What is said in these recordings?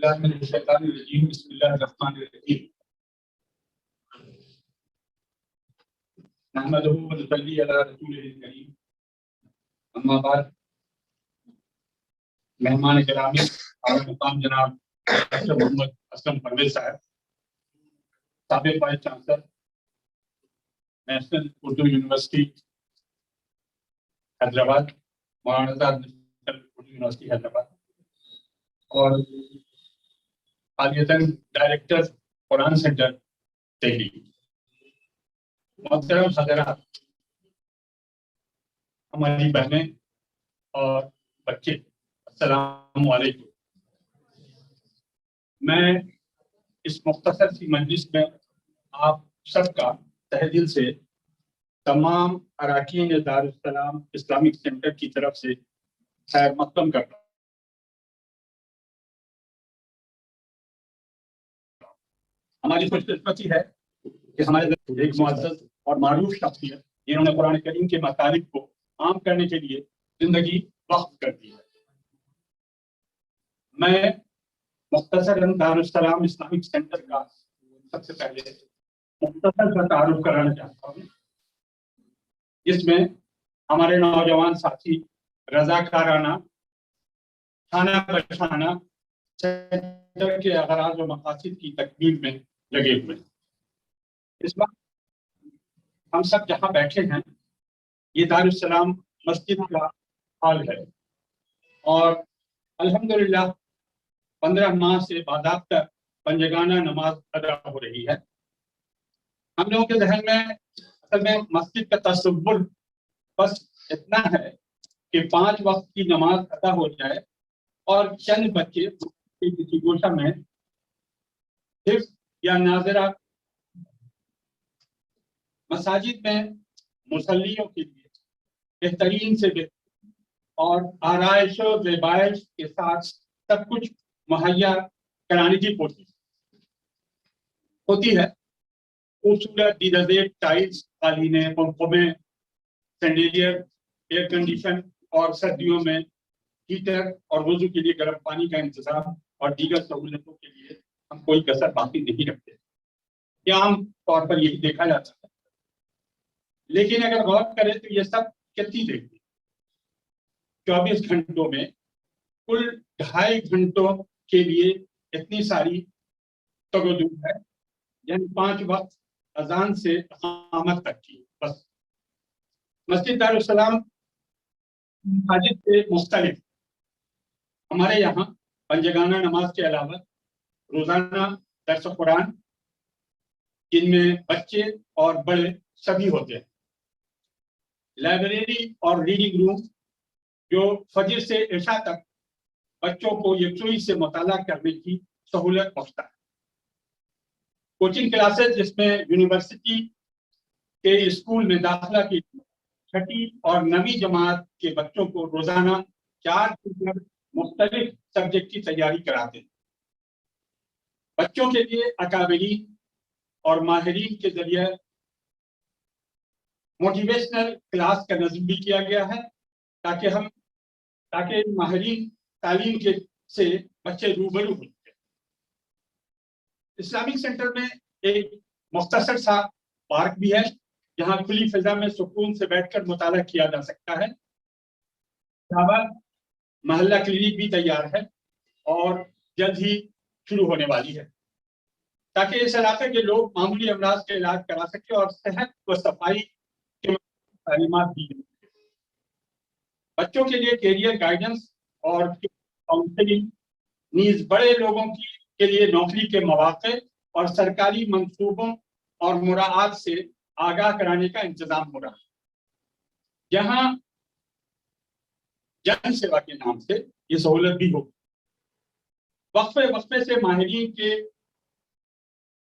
باللہ من الشیطان الرجیم بسم اللہ الرحمن الرحیم نحمدہ و نصلی علی رسولہ الکریم اما بعد مہمان گرامی اور مقام جناب ڈاکٹر محمد اسلم پرویز صاحب سابق vice chancellor national Urdu university Hyderabad Maulana Azad national Urdu university Hyderabad اور حالیتاً ڈائریکٹر قرآن سینٹر دہلی، محترم حضرات، ہماری بہنیں اور بچے، السلام علیکم۔ میں اس مختصر سی مجلس میں آپ سب کا تہہ دل سے تمام اراکین دارالسلام اسلامک سینٹر کی طرف سے خیر مقدم کرتا ہوں۔ ہماری خوش قسمتی ہے کہ ہمارے ایک معزز اور معروف شخصیت جنہوں نے قرآن کریم کے مطالب کو عام کرنے کے لیے زندگی وقف کر دی ہے۔ میں مختصر دارالسلام اسلامک سینٹر کا سب سے پہلے مختصر کا تعارف کرانا چاہتا ہوں، جس میں ہمارے نوجوان ساتھی رضاکارانہ کھانا بچانا سینٹر کے اغراض و مقاصد کی تکمیل میں لگے ہوئے ہیں۔ اس وقت ہم سب جہاں بیٹھے ہیں یہ دارالسلام مسجد کا حال ہے اور الحمدللہ 15 ماہ سے باضابطہ پنجگانہ نماز ادا ہو رہی ہے۔ ہم لوگوں کے ذہن میں اصل میں مسجد کا تصور بس اتنا ہے کہ 5 وقت کی نماز ادا ہو جائے اور چند بچے کسی گوشہ میں حفظ یا ناظرہ مساجد میں مصلیوں کے لیے بہترین سے بہتر اور آرائش و زیبائش کے ساتھ سب کچھ مہیا کرانے کی کوشش ہوتی ہے۔ خوبصورت ڈیزائن ٹائلز، قالینیں، پنکھوں، سینڈیلیر، ایئر کنڈیشن اور سردیوں میں ہیٹر اور وضو کے لیے گرم پانی کا انتظام اور دیگر سہولتوں کے لیے ہم کوئی کسر باقی نہیں رکھتے۔ یہ عام طور پر یہی دیکھا جاتا ہے، لیکن اگر غور کریں تو یہ سب کتنی دیر 24 گھنٹوں میں کل 2.5 گھنٹوں کے لیے اتنی ساری تگودو ہے، یعنی 5 وقت اذان سے اقامت تک کی۔ بس مسجد دارالسلام مساجد سے مختلف ہمارے یہاں پنجگانہ نماز کے علاوہ روزانہ درس قرآن، جن میں بچے اور بڑے سبھی ہوتے ہیں، لائبریری اور ریڈنگ روم جو فجر سے عشاء تک بچوں کو یکسوئی سے مطالعہ کرنے کی سہولت بخشتا ہے، کوچنگ کلاسز جس میں یونیورسٹی کے اسکول میں داخلہ کی 6ٹھی اور 9ویں جماعت کے بچوں کو روزانہ 4 مختلف سبجیکٹ کی تیاری کراتے ہیں۔ بچوں کے لیے اکابرین اور ماہرین کے ذریعے موٹیویشنل کلاس کا نظم بھی کیا گیا ہے تاکہ ماہرین تعلیم کے سے بچے روبرو ہو۔ اسلامک سینٹر میں ایک مختصر سا پارک بھی ہے جہاں کھلی فضا میں سکون سے بیٹھ کر مطالعہ کیا جا سکتا ہے۔ محلہ کلینک بھی تیار ہے اور جلد ہی شروع ہونے والی ہے تاکہ اس علاقے کے لوگ معمولی امراض کا علاج کرا سکیں اور صحت و صفائی کے تعلیمات دی جائیں۔ بچوں کے لیے کیریئر گائیڈنس اور کاؤنسلنگ، نیز بڑے لوگوں کے لیے نوکری کے مواقع اور سرکاری منصوبوں اور مراعات سے آگاہ کرانے کا انتظام ہو رہا ہے، جہاں جن سیوا کے نام سے یہ سہولت بھی ہوگی۔ وقفے وقفے سے ماہرین کے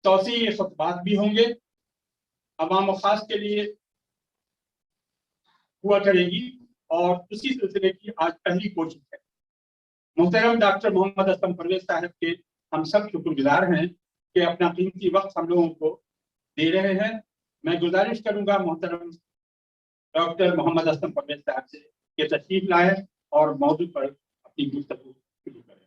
توسیعی خطبات بھی ہوں گے، عوام و خاص کے لیے ہوا کرے گی، اور اسی سلسلے کی آج پہلی کوشش ہے۔ محترم ڈاکٹر محمد اسلم پرویز صاحب کے ہم سب شکر گزار ہیں کہ اپنا قیمتی وقت ہم لوگوں کو دے رہے ہیں۔ میں گزارش کروں گا محترم ڈاکٹر محمد اسلم پرویز صاحب سے کہ تشریف لائیں اور موضوع پر اپنی گفتگو شروع کریں۔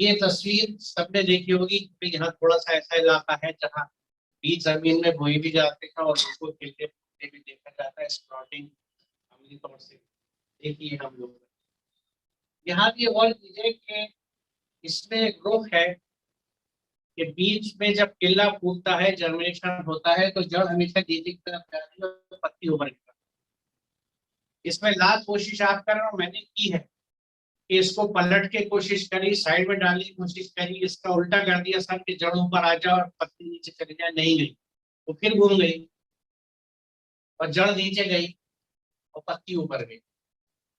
یہ تصویر سب نے دیکھی ہوگی کہ یہاں تھوڑا سا ایسا علاقہ ہے جہاں بیچ زمین میں بوئی بھی جاتے ہیں اور اس کو کھلتے پھولتے بھی دیکھا جاتا ہے. اسپراؤٹنگ عملی طور سے دیکھی ہے ہم لوگ. یہاں بھی غور کیجیے کہ اس میں ایک رخ ہے کہ بیچ میں جب قلعہ پھوٹتا ہے جرمنیشن ہوتا ہے تو جڑ ہمیشہ نیچے کی طرف جاتی ہے اور پتی اوپر کی طرف. اس میں لاکھ کوشش آپ کر رہے اور میں نے کی ہے کہ اس کو پلٹ کے کوشش کری, سائڈ میں ڈالنے کی کوشش کری, اس کا الٹا کر دیا سر کہ جڑوں پر آ جائے اور پتی نیچے چلی جائے, نہیں گئی. وہ پھر گھوم گئی اور جڑ نیچے گئی اور پتی اوپر گئی.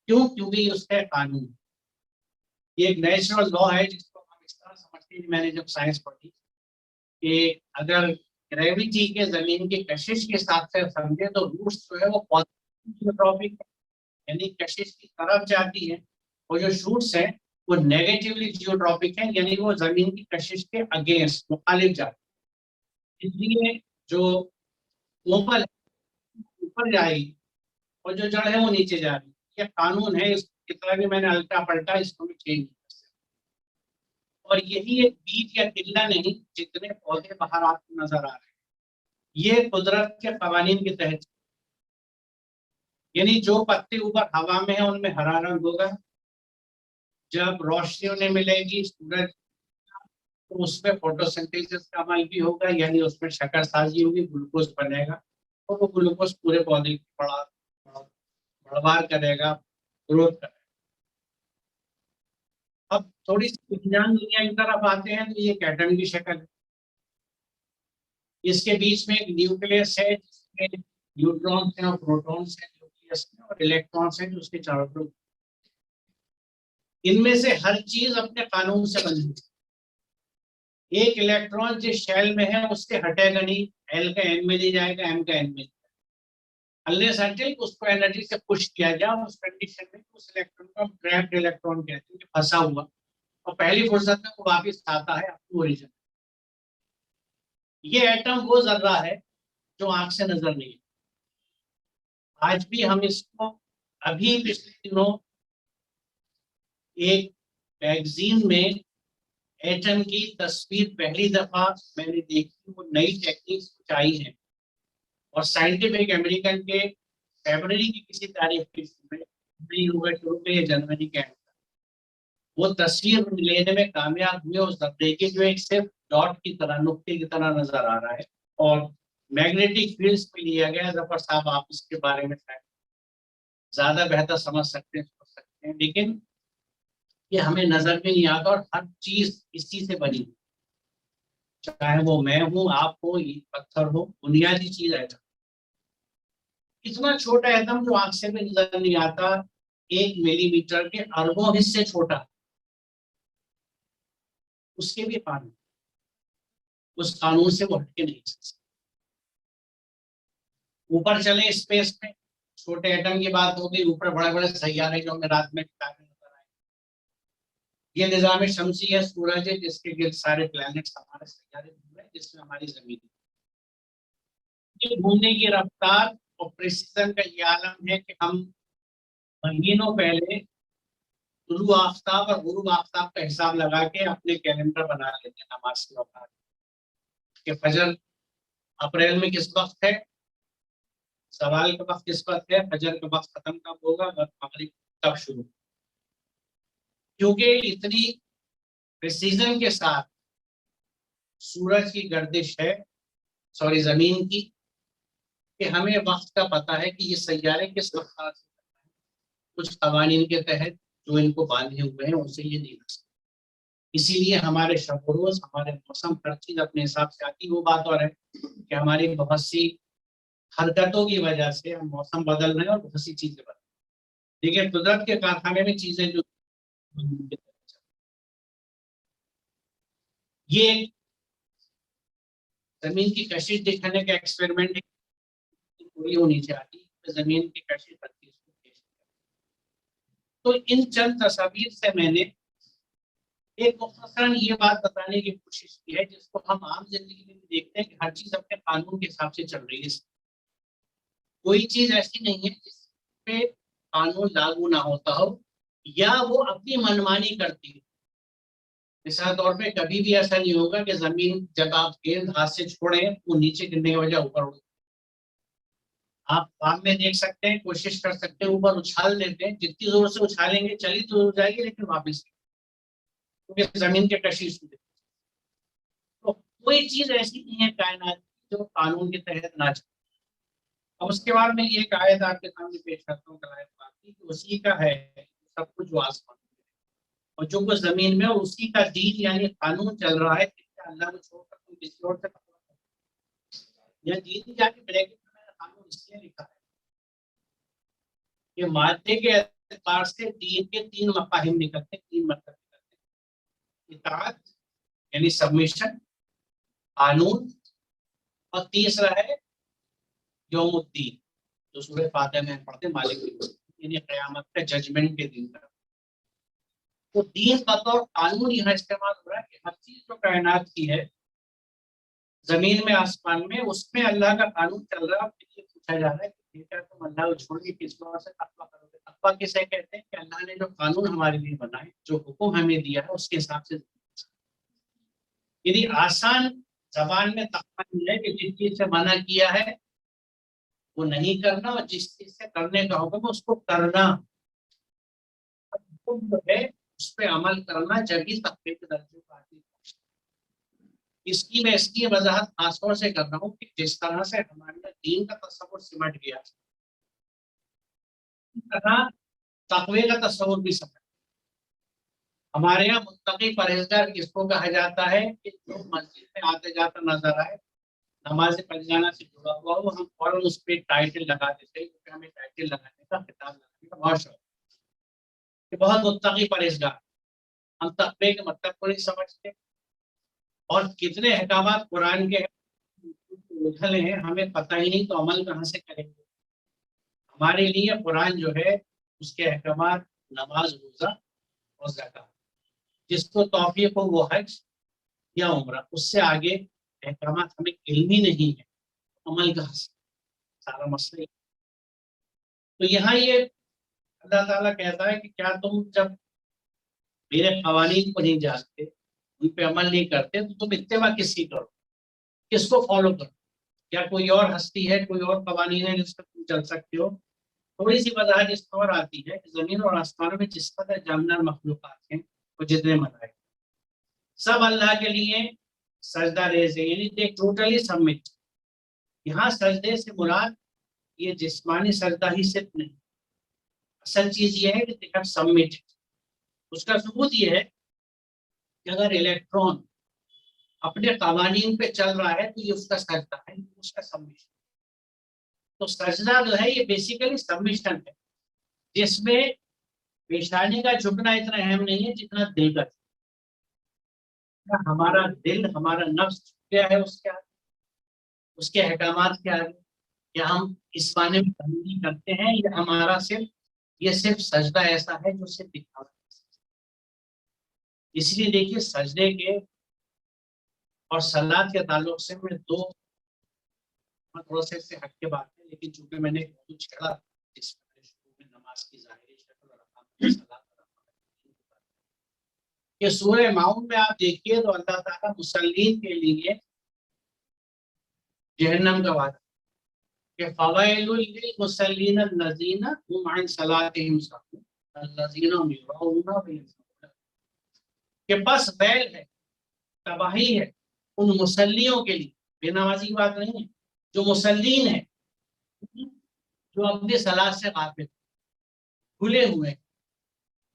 کیوں؟ کیونکہ یہ اس کا قانون. یہ ایک نیچرل لا ہے جس کو ہم اس طرح سمجھتے ہیں. میں نے جب سائنس پڑھی کہ اگر گریویٹی کے زمین کی کشش کے ساتھ سے سمجھے تو روٹس جو ہے وہ پازیٹیو یعنی کشش کی طرف جاتی ہے, اور جو شوٹس ہیں وہ نیگیٹیولی جیوٹراپک ہیں یعنی وہ زمین کی کشش کے اگینسٹ مخالف جاتی ہے. اس لیے جو اوپر جائے گی اور جو جڑ ہے وہ نیچے جا رہی ہے. یہ قانون ہے, اس کتنا بھی میں نے الٹا پلٹا اس کو بھی چینج نہیں کر سکتا. اور یہی ایک بیج یا قلعہ نہیں, جتنے پودے باہر آپ کو نظر آ رہے ہیں یہ قدرت کے قوانین کے تحت, یعنی جو پتے اوپر ہوا میں ہیں ان میں ہرا رنگ ہوگا. جب روشنی انہیں ملے گی سورج تو اس میں فوٹوسنتھیسس کا عمل بھی ہوگا, یعنی اس میں شکر سازی ہوگی, گلوکوز بنے گا اور وہ گلوکوز پورے پودے کی بڑھوار کرے گا, گروتھ کرے گا. اب تھوڑی سی وجدان دنیا کی طرف آتے ہیں تو یہ ایک ایٹم کی شکل ہے. اس کے بیچ میں ایک نیوکلیس ہے جس میں نیوٹرونس ہیں اور پروٹونس ہیں, نیوکلیس میں, اور الیکٹرونس ہیں جو اس کے چاروں طرف. ان میں سے ہر چیز اپنے قانون سے بنی ہے. ایک الیکٹران جس شیل میں ہے اس کے ہٹے گا نہیں, ایل کا این میں لے جائے گا, ایم کا این میں. انلیس انٹل اس کو انرجی سے پش کیا جائے اس کنڈیشن میں اس الیکٹران کو ہم ٹریپڈ الیکٹران کہتے ہیں کہ پھنسا ہوا, اور پہلی فرصت میں وہ واپس آتا ہے اپنے اوریجن. یہ ایٹم وہ ذرہ ہے جو آنکھ سے نظر نہیں ہے. آج بھی ہم اس کو ابھی پچھلے دنوں ایک میگزین میں ایٹم کی تصویر پہلی دفعہ میں نے دیکھی, وہ نئی ٹیکنیکس کچھ آئی ہیں اور سائنٹیفک امریکن کے فیبرری کی کسی تاریخ کی میں جنوری کے وہ تصویر لینے میں کامیاب ہوئے. اس ذرے کے جو ایک صرف ڈاٹ کی طرح, نقطے کی طرح نظر آ رہا ہے, اور میگنیٹک فیلڈز پہ لیا گیا. ظفر صاحب آپ اس کے بارے میں زیادہ بہتر سمجھ سکتے ہیں, لیکن یہ ہمیں نظر بھی نہیں آتا, اور ہر چیز اسی سے بنی, چاہے وہ میں ہوں, آپ ہو, پتھر ہو, بنیادی چیز ایٹم. اتنا چھوٹا ایٹم جو آنکھ سے بھی نظر نہیں آتا, 1 ملی میٹر کے اربوں حصے چھوٹا, اس کے بھی قانون, اس قانون سے وہ ہٹ کے نہیں چل سکتے. اوپر چلے اسپیس میں, چھوٹے ایٹم کی بات ہوگی, اوپر بڑے بڑے سیارے جو ہمیں رات میں کتابیں نظر آئے. یہ نظام شمسی ہے, سورج ہے جس کے گرد سارے پلانٹس ہمارے سیارے گھوم رہے ہیں, جس میں ہماری زمین ہے. یہ گھومنے کی رفتار اور پریسیزن کا یہ عالم ہے کہ ہم مہینوں پہلے طلوع آفتاب اور غروب آفتاب کا حساب لگا کے اپنے کیلنڈر بنا لیتے ہیں نماز کے اوقات کہ فجر اپریل میں کس وقت ہے, سوال کا وقت کس وقت ہے, فجر کا وقت ختم کب ہوگا, مغرب کب شروع. کیونکہ اتنی پریسیزن کے ساتھ سورج کی گردش ہے, سوری زمین کی, کہ ہمیں وقت کا پتہ ہے کہ یہ سیارے کس رفتار سے کچھ قوانین کے تحت جو ان کو باندھے ہوئے ہیں ان سے یہ نہیں لگ سکتے. اسی لیے ہمارے شب و روز, ہمارے موسم, ہر چیز اپنے حساب سے آتی. وہ بات اور ہے کہ ہماری بہت سی حرکتوں کی وجہ سے ہم موسم بدل رہے ہیں اور بہت سی چیزیں بدل رہی ہیں. لیکن قدرت کے کارخانے میں چیزیں جو یہ زمین کی کشش دکھانے کا ایکسپیریمنٹ پوری ہونی چاہیے, زمین کی کشش بنتی ہے. تو ان چند تصاویر سے میں نے ایک مختصراً یہ بات بتانے کی کوشش کی ہے جس کو ہم عام زندگی میں دیکھتے ہیں کہ ہر چیز اپنے قانون کے حساب سے چل رہی ہے. کوئی چیز ایسی نہیں ہے جس پہ قانون لاگو نہ ہوتا ہو یا وہ اپنی منمانی کرتی ہے. مثال طور پہ کبھی بھی ایسا نہیں ہوگا کہ زمین جب آپ گیند ہاتھ سے چھوڑیں وہ نیچے گرنے کی وجہ اوپر اڑ، آپ فارم میں دیکھ سکتے ہیں، کوشش کر سکتے ہیں اوپر اچھال دیتے ہیں، جتنی زور سے اچھالیں گے چلی تو جائے گی لیکن واپس، کیونکہ زمین کے کشش ہوتے، تو کوئی چیز ایسی نہیں ہے کائنات کی جو قانون کے تحت نہ چلے۔ اب اس کے بعد میں یہ ایک آیت آپ کے سامنے پیش کرتا ہوں آیت باقی کہ اسی کا ہے سب کچھ جو آسمان میں ہے اور جو کچھ زمین میں، اسی کا دین یعنی قانون چل رہا ہے کہ اللہ کو چھوڑ کر تم کسی اور سے یا دین جا کے بریکٹ میں نے قانون اس لیے لکھا ہے کہ مادے کے اعتبار سے دین کے تین مفاہیم نکلتے ہیں، تین مطلب نکلتے ہیں، اطاعت یعنی سبمیشن، قانون، اور تیسرا ہے یوم الدین جو سورہ فاتحہ میں پڑھتے ہیں، مالک کی یعنی قیامت کا ججمنٹ کے دن کا۔ تو دین بطور قانون یہاں استعمال ہو رہا ہے کہ ہر چیز جو کائنات کی ہے زمین میں آسمان میں، اس میں اللہ کا قانون چل رہا ہے۔ یہ پوچھا جا رہا ہے کہ بیٹا تم اللہ کو چھوڑ کے کس طرح سے تقویٰ کرو گے؟ تقویٰ کسے کہتے ہیں کہ اللہ نے جو قانون ہمارے لیے بنائے، جو حکم ہمیں دیا ہے، اس کے حساب سے، یعنی آسان زبان میں تقویٰ یہ ہے کہ جس چیز سے منع کیا ہے وہ نہیں کرنا، اور جس چیز سے کرنے کا حکم اس کو کرنا، حکم جو ہے اس پہ عمل کرنا، جبھی تقوی کے درجے کو حاصل کرنا۔ اس کی وضاحت خاص طور سے کر رہا ہوں کہ جس طرح سے ہمارے دین کا تصور سمٹ گیا، اس طرح تقوی کا تصور بھی سمٹ گیا۔ ہمارے یہاں متقی پرہیزگار کس کو کہا جاتا ہے کہ جو مسجد میں آتے جاتا نظر آئے، نماز پڑھ جانا سے جڑا ہوا ہو، ہم فوراً اس پہ ٹائٹل لگا دیتے ہیں، کیونکہ ہمیں ٹائٹل لگانے کا، خطاب لگانے کا بہت شوق ہے کہ بہت متقی پرہیزگار۔ ہم تقوی کے مطلب کو نہیں سمجھتے، اور کتنے احکامات قرآن کے ادھل ہیں ہمیں پتہ ہی نہیں، تو عمل کہاں سے کریں گے؟ ہمارے لیے قرآن جو ہے اس کے احکامات نماز، روزہ اور زکات، جس کو توفیق ہو وہ حج یا عمرہ، اس سے آگے احکامات ہمیں علم ہی نہیں ہے، عمل کہاں سے؟ سارا مسئلہ۔ تو یہاں یہ اللہ تعالیٰ کہتا ہے کہ کیا تم جب میرے قوانین کو نہیں جانتے، ان پہ عمل نہیں کرتے، تو تم اتباع کس کی کرو، کس کو فالو کرو؟ کیا کوئی اور ہستی ہے، کوئی اور قوانین ہے جس پر تم چل سکتے ہو؟ تھوڑی سی وضاحت اس طور آتی ہے کہ زمین اور آسمانوں میں جس قدر جاندار مخلوقات ہیں، وہ جتنے ملائکہ، سب اللہ کے لیے سجدہ ریز ہے، یعنی they totally submit۔ یہاں سجدے سے مراد یہ جسمانی سجدہ ہی صرف نہیں، اصل چیز یہ ہے کہ they have submitted۔ اس کا ثبوت یہ ہے کہ اگر الیکٹران اپنے قوانین پہ چل رہا ہے تو یہ اس کا سجدہ ہے، اس کا سبمیشن۔ تو سجدہ جو ہے یہ بیسیکلی سبمیشن ہے، جس میں پیشانی کا جھکنا اتنا اہم نہیں ہے جتنا دل کا۔ ہمارا دل، ہمارا نفس کیا ہے، اس کے احکامات کیا ہے، یا ہم اس معنی میں تبدیلی کرتے ہیں، یا ہمارا صرف سجدہ ایسا ہے جو صرف دکھاوا ہے۔ اس لیے دیکھیے سجدے کے اور صلاۃ کے تعلق سے میں دو تھوڑا سے ہٹ کے بات ہے، لیکن چونکہ میں نے کچھ چھڑا جس میں نماز کی ظاہری شکل اور احکام کی صلاۃ کہ سورہ ماؤن میں آپ دیکھیے تو اللہ تعالیٰ مسلمین کے لیے جہنم کا وعدہ کہ فوائل للمصلین الذین هم عن صلاتهم ساہون الذین هم یراؤون وینسون، کہ بس ویل ہے، تباہی ہے ان مصلیوں کے لیے، بے نمازی کی بات نہیں ہے، جو مسلین ہیں، جو اپنی صلاۃ سے غافل، بھولے ہوئے،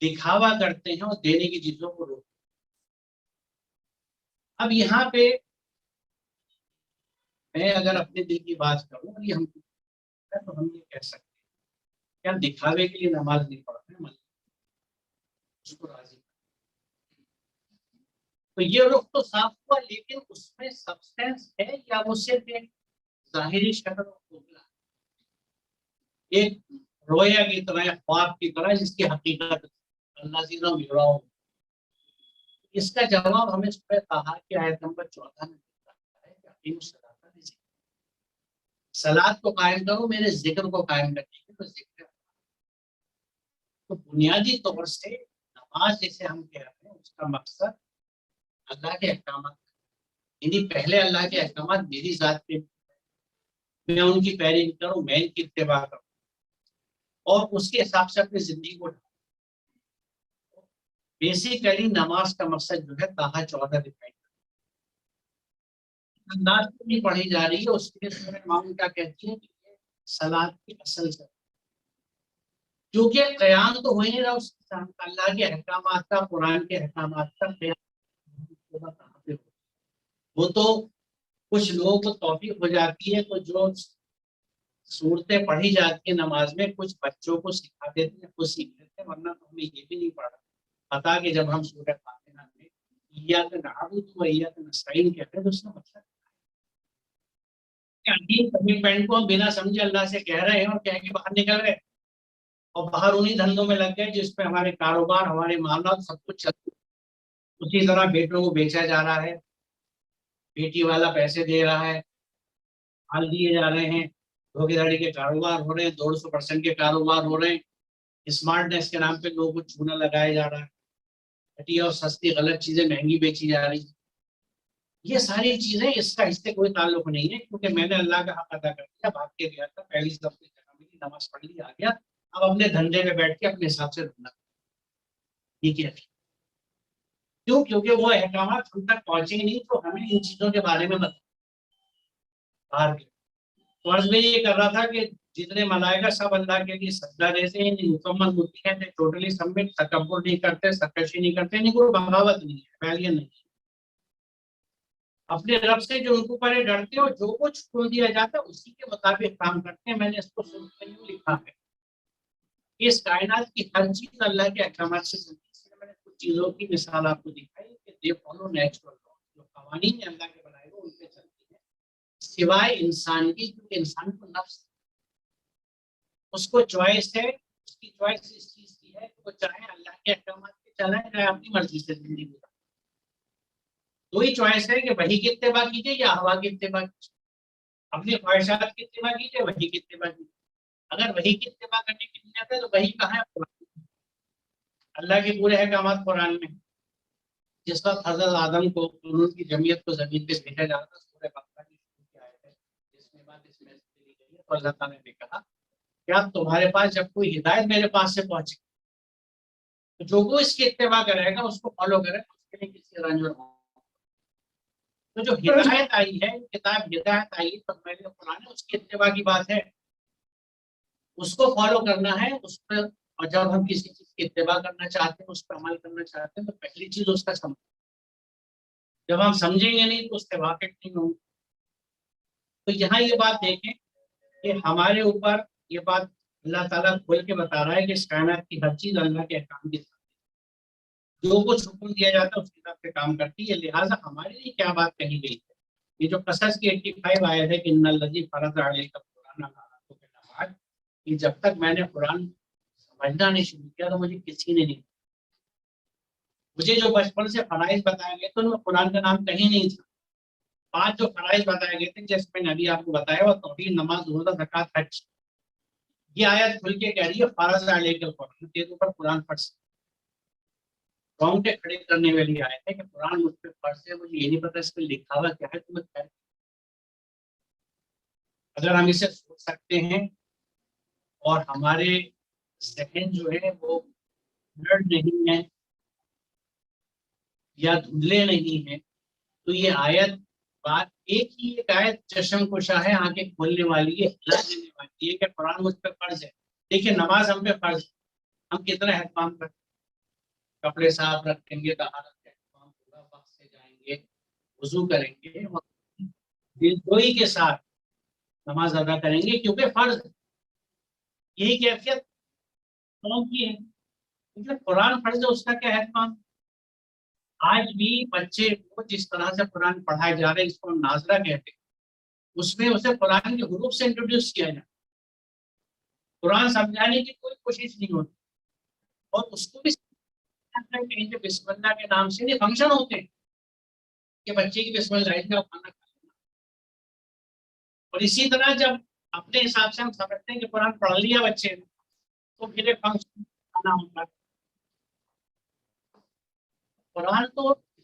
دکھاوا کرتے ہیں اور دینے کی چیزوں کو روکتے۔ اب یہاں پہ میں اگر اپنے دل کی بات کروں، یہ ہم تو ہم یہ کہہ سکتے ہیں کہ ہم دکھاوے کے لیے نماز نہیں پڑھتے ہیں، اس کو راضی، تو یہ رخ تو صاف ہوا، لیکن اس میں سبسٹینس ہے یا وہ صرف ایک ظاہری شکل ہوگا، ایک رویا کی طرح یا خواب کی طرح جس کی حقیقت اللہ زیرہ یراؤ؟ اس کا جواب ہمیں سورہ طٰہٰ کی آیت نمبر 14 میں ملتا ہے کہ اقیموا الصلاۃ لذکری، صلاۃ کو قائم کرو میرے ذکر کو قائم کرنے کے، تو ذکر، تو بنیادی طور سے نماز جسے ہم کہتے ہیں اس کا مقصد اللہ کے احکامات یعنی پہلے اللہ کے احکامات میری ذات پہ میں ان کی پیروی کروں, میں ان کی اتباع کروں اور اس کے حساب سے اپنی زندگی کو. بیسیکلی نماز کا مقصد جو ہے تاہا 14 دکھائی انداز سے نہیں پڑھی جا رہی ہے. اس کے سورہ ماؤن کیا کہتی ہے کہ صلاۃ کی اصل سے کیونکہ قیام تو ہو ہی نہیں رہا اس کے ساتھ, اللہ کے احکامات کا, قرآن کے احکامات کا قیام وہ تو کچھ لوگوں کو توفیق ہو جاتی ہے تو جو صورتیں پڑھی جاتی ہیں نماز میں کچھ بچوں کو سکھا دیتے ہیں, خود سیکھ لیتے ہیں, ورنہ تو ہمیں یہ بھی نہیں پڑھا پتا کہ جب ہم سورہ فاتحہ میں ایاک نعبد و ایاک نستعین کہتے ہیں تو اس کا مطلب کمٹمنٹ کو ہم بنا سمجھے اللہ سے کہہ رہے ہیں اور کہہ کے باہر نکل رہے اور باہر انہی دھندوں میں لگ گئے جس پہ ہمارے کاروبار, ہمارے معاملات سب کچھ چلتے. اسی طرح بیٹوں کو بیچا جا رہا ہے, بیٹی والا پیسے دے رہا ہے, حال دیے جا رہے ہیں, دھوکے دھڑی کے کاروبار ہو رہے ہیں, 200% کے کاروبار ہو رہے ہیں, اسمارٹنیس کے نام پہ لوگوں کو چونا لگایا جا رہا ہے, گھٹیا اور سستی غلط چیزیں مہنگی بیچی جا رہی ہیں. یہ ساری چیزیں اس کا اس سے کوئی تعلق نہیں ہے کیونکہ میں نے اللہ کا حق ادا کر دیا, بھاگ کے گیا تھا, پہلی دفعہ نماز پڑھ لی, آ گیا, اب اپنے دھندے میں بیٹھ کے اپنے حساب سے ڈھونڈنا. ٹھیک ہے کیوں؟ کیونکہ وہ احکامات ہم تک پہنچے نہیں تو ہمیں ان چیزوں کے بارے میں باہر فرض میں یہ کر رہا تھا کہ جتنے ملائکہ سب اللہ کے لیے سجدہ ریزے ہیں, مکمل ہوتی ہے, ٹوٹلی سبمٹ, تکبر نہیں کرتے, سرکشی نہیں کرتے, نہیں کوئی بغاوت نہیں ہے, ریبیلین نہیں ہے. اپنے رب سے جو ان کو پہلے ڈرتے ہو, جو کچھ کھول دیا جاتا ہے اسی کے مطابق کام کرتے ہیں. میں نے اس کو یوں لکھا ہے, اس کائنات کی ہر چیز اللہ کے احکامات سے چلتی ہے. میں نے کچھ چیزوں کی مثال آپ کو دکھائی کہ دے فالو نیچرل لا, جو قوانین ہیں اللہ کے بنائے ہوئے ان پہ چلتی ہیں سوائے انسان کی, کیونکہ انسان کو نفس اس کو چوائس ہے, اس کی چوائس اس چیز کی ہے کہ وہ چاہے اللہ کے احکامات پہ چلائے چاہے اپنی مرضی سے زندگی گزارے. وہی چوائس ہے کہ وحی کی اتباع کیجیے یا ہوا کی اتباع کیجیے, اپنی خواہشات کی اتباع کیجیے, وحی کی اتباع کیجیے. اگر وحی کی اتباع کرنے کی نیت ہے تو وحی کہاں ہے؟ اللہ کے پورے احکامات قرآن میں. جس وقت حضرت آدم کو قرون کی جمعیت کو زمین پہ بھیجا جا رہا تھا, سورہ بقرہ کی شروع آیت ہے جس میں بات اس میں لی گئی ہے, تو اللہ تعالیٰ نے کہا کیا تمہارے پاس جب کوئی ہدایت میرے پاس سے پہنچے تو جو وہ اس کی اتباع کرے گا, اس کو فالو کرے گا, اس کے لیے کسی رنج اور تو جو ہدایت آئی ہے, کتاب ہدایت آئی تو میں نے قرآن اس کی اتباع کی بات ہے, اس کو فالو کرنا ہے اس پر. اور جب ہم کسی چیز کی اتباع کرنا چاہتے ہیں, اس پر عمل کرنا چاہتے ہیں, تو پہلی چیز اس کا سمجھ. جب ہم سمجھیں گے نہیں تو اس سے واقف نہیں ہوں گے. تو یہاں یہ بات دیکھیں کہ ہمارے اوپر یہ بات اللہ تعالیٰ کھول کے بتا رہا ہے کہ اس کائنات کی ہر چیز اللہ کے احکام کے ساتھ جو کچھ حکم دیا جاتا ہے اس کے حساب سے کام کرتی ہے. لہٰذا ہمارے لیے کیا بات کہی گئی ہے, یہ جو قصص کی 85 آیت ہے کہ ان الذی فرض علیک القرآن, کہ جب تک میں نے قرآن سمجھنا نہیں شروع کیا تو مجھے کسی نے نہیں, مجھے جو بچپن سے فرائض بتائے گئے تو ان میں قرآن کا نام کہیں نہیں تھا. 5 جو فرائض بتائے گئے تھے جیسے میں نے ابھی آپ کو بتایا, وہ توحید, نماز, روزہ, زکوٰۃ, حج. یہ آیت کھل کے کہہ رہی ہے فرض علیک القرآن, تیرے اوپر قرآن فرض. رونگٹے کھڑے کرنے والی آیت ہے کہ قرآن مجھ پہ فرض ہے, مجھے یہ نہیں پتا اس پہ لکھا ہوا کیا ہے, تمہیں کیا. اگر ہم اسے سوچ سکتے ہیں اور ہمارے ذہن جو ہے وہ بلڈ نہیں ہے یا دھندلے نہیں ہیں, تو یہ آیت بات ایک ہی ایک آیت چشم کشا ہے, آنکھیں کھولنے والی ہے, ہلا دینے والی ہے کہ قرآن مجھ پہ فرض ہے. دیکھیے نماز ہم پہ فرض ہے, ہم کتنا اہتمام کرتے ہیں, کپڑے صاف رکھیں گے, طہارت کا اہتمام پورا, وقت سے جائیں گے, وضو کریں گے, دلجوئی کے ساتھ نماز ادا کریں گے کیونکہ فرض ہے. یہی کیفیت قوم کی ہے کیونکہ قرآن فرض ہے, اس کا کیا اہتمام. آج بھی بچے کو جس طرح سے قرآن پڑھائے جا رہے ہیں, اس کو ناظرہ کہتے ہیں, اس میں اسے قرآن کے حروف سے انٹروڈیوس کیا جائے, قرآن سمجھانے کی کوئی کوشش نہیں ہوتی. اور اس کو بھی کہیں پہ بسم اللہ کے نام سے نہیں فنکشن ہوتے کہ بچے کی بسم اللہ کا کھانا کھا لینا. اور اسی طرح جب اپنے حساب سے ہم سمجھتے ہیں کہ قرآن پڑھ لیا بچے نے تو پھر ایک فنکشن کھانا ہوتا ہے. قرآن تو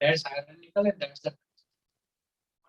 That's ironical and that's the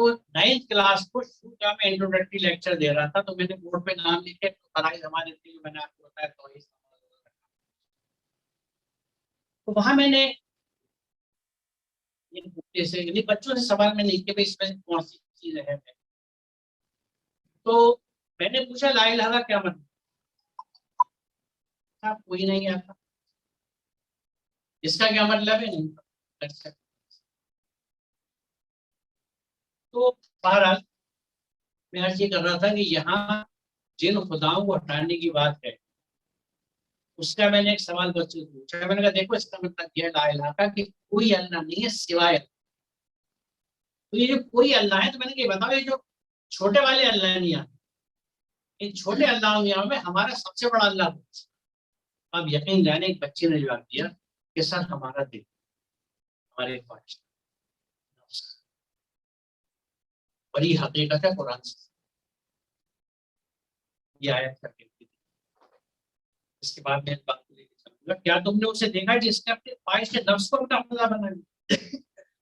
تو 9th کلاس کو شروع کا میں انٹروڈکٹری لیکچر دے رہا تھا، تو میں نے بورڈ پہ نام لکھے فرائض ہمارے تھے جو میں نے آپ کو بتایا توحید. تو وہاں میں نے یعنی بچوں سے سوال میں نہیں کہ اس میں کون سی چیز ہے. تو میں نے پوچھا لا الہ کا کیا مطلب؟ کوئی نہیں آتا. اس کا کیا مطلب ہے؟ نہیں. تو بہرحال میں عرض یہ کر رہا تھا کہ یہاں جن خداؤں کو ہٹانے کی بات ہے اس کا میں نے ایک سوال بچوں سے پوچھا. میں نے کہا دیکھو اس کا مطلب یہ لا الہ کا کہ کوئی اللہ نہیں ہے سوائے. تو یہ جو کوئی اللہ ہے تو میں نے یہ بتاؤ یہ جو چھوٹے والے اللہ نہیں آتے ان چھوٹے اللہ میں ہمارا سب سے بڑا اللہ. اب یقین جانے ایک بچے نے جواب دیا کہ سر ہمارا دل ہمارے خواہش. بڑی حقیقت ہے قرآن سے یہ آیت کر کے. اس کے بعد میں اس بات کو لے کے چلوں گا. کیا تم نے اسے دیکھا جس نے اپنے خواہش کے نفس کو اپنا خدا بنا لیا؟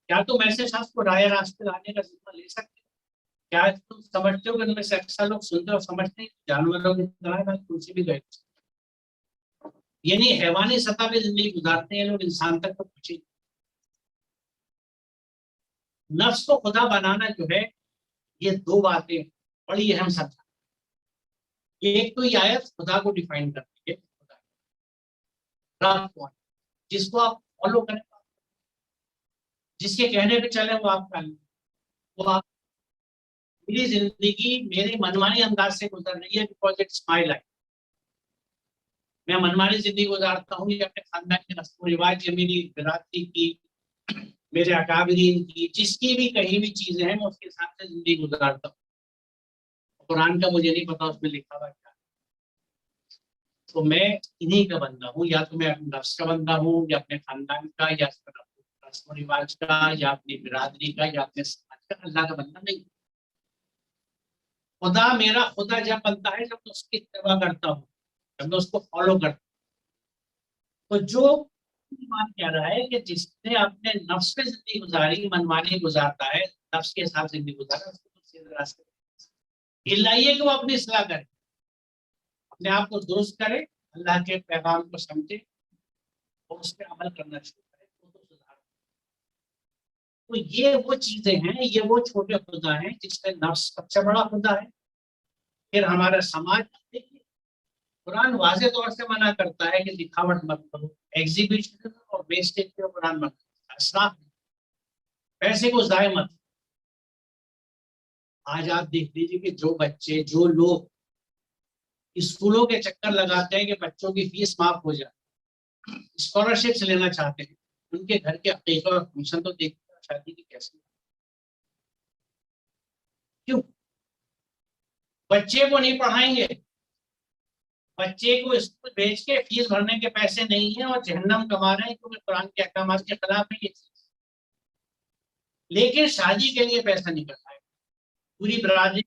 کیا تم ایسے شخص کو رائے راستے لانے کا ذمہ لے سکتے؟ کیا تم سمجھتے ہو کہ ان میں سے اکثر لوگ سنتے اور سمجھتے ہیں جانوروں کی طرح تم سے بھی گئے یعنی حیوانی سطح پہ زندگی گزارتے ہیں لوگ انسان تک تو پہنچے. نفس کو خدا بنانا جو ہے یہ دو باتیں بڑی اہم سطح. ایک تو یہ آیت خدا کو ڈیفائن کرتی ہے جس کو آپ فالو کریں جس کے کہنے پہ چلے وہ آپ کا وہ آپ. میری زندگی میری منمانی انداز سے گزر رہی ہے بیکاز اٹس مائی لائف. میں منمانی زندگی گزارتا ہوں یہ اپنے خاندان کے رسم و رواج یا میری برادری کی میرے اکابرین کی جس کی بھی کہیں بھی چیزیں ہیں میں اس کے حساب سے زندگی گزارتا ہوں. قرآن کا مجھے نہیں پتا اس میں لکھا ہوا کیا. تو میں انہی کا بندہ ہوں. یا تو میں اپنے نفس کا بندہ ہوں یا اپنے خاندان کا یا رسم و رواج کا یا اپنی برادری کا یا اپنے سماج کا. اللہ کا بندہ نہیں. خدا میرا خدا جب بنتا ہے جب میں اس کی اتباع کرتا ہوں جب میں اس کو فالو کرتا ہوں. تو جو بات کہہ رہا ہے کہ جس نے اپنے نفس پہ زندگی گزاری منمانی گزارتا ہے نفس کے حساب سے زندگی گزارا اس کو سیدھے راستے یہ کہ وہ اپنی اصلاح کرے اپنے آپ کو درست کرے اللہ کے پیغام کو سمجھے اور اس پہ عمل کرنا شروع کرے تو سدھار. تو یہ وہ چیزیں ہیں یہ وہ چھوٹے خدا ہیں جس کا نفس سب سے بڑا خدا ہے. پھر ہمارا سماج قرآن واضح طور سے منع کرتا ہے کہ دکھاوٹ مت کرو ایگزیبیشن اور ویسٹیج پہ قرآن مت کرو. پیسے کو ضائع مت. آج آپ دیکھ لیجیے کہ جو بچے جو لوگ اسکولوں کے چکر لگاتے ہیں کہ بچوں کی فیس معاف ہو جائے اسکالرشپس لینا چاہتے ہیں ان کے گھر کے عقیقہ اور فنکشن تو دیکھتے ہیں شادی کی کیسے. کیوں بچے کو نہیں پڑھائیں گے بچے کو اسکول بھیج کے فیس بھرنے کے پیسے نہیں ہیں اور جہنم کما رہے ہیں کیونکہ قرآن کے احکامات کے خلاف ہے یہ چیز. لیکن شادی کے لیے پیسہ نہیں کرتا ہے پوری برادری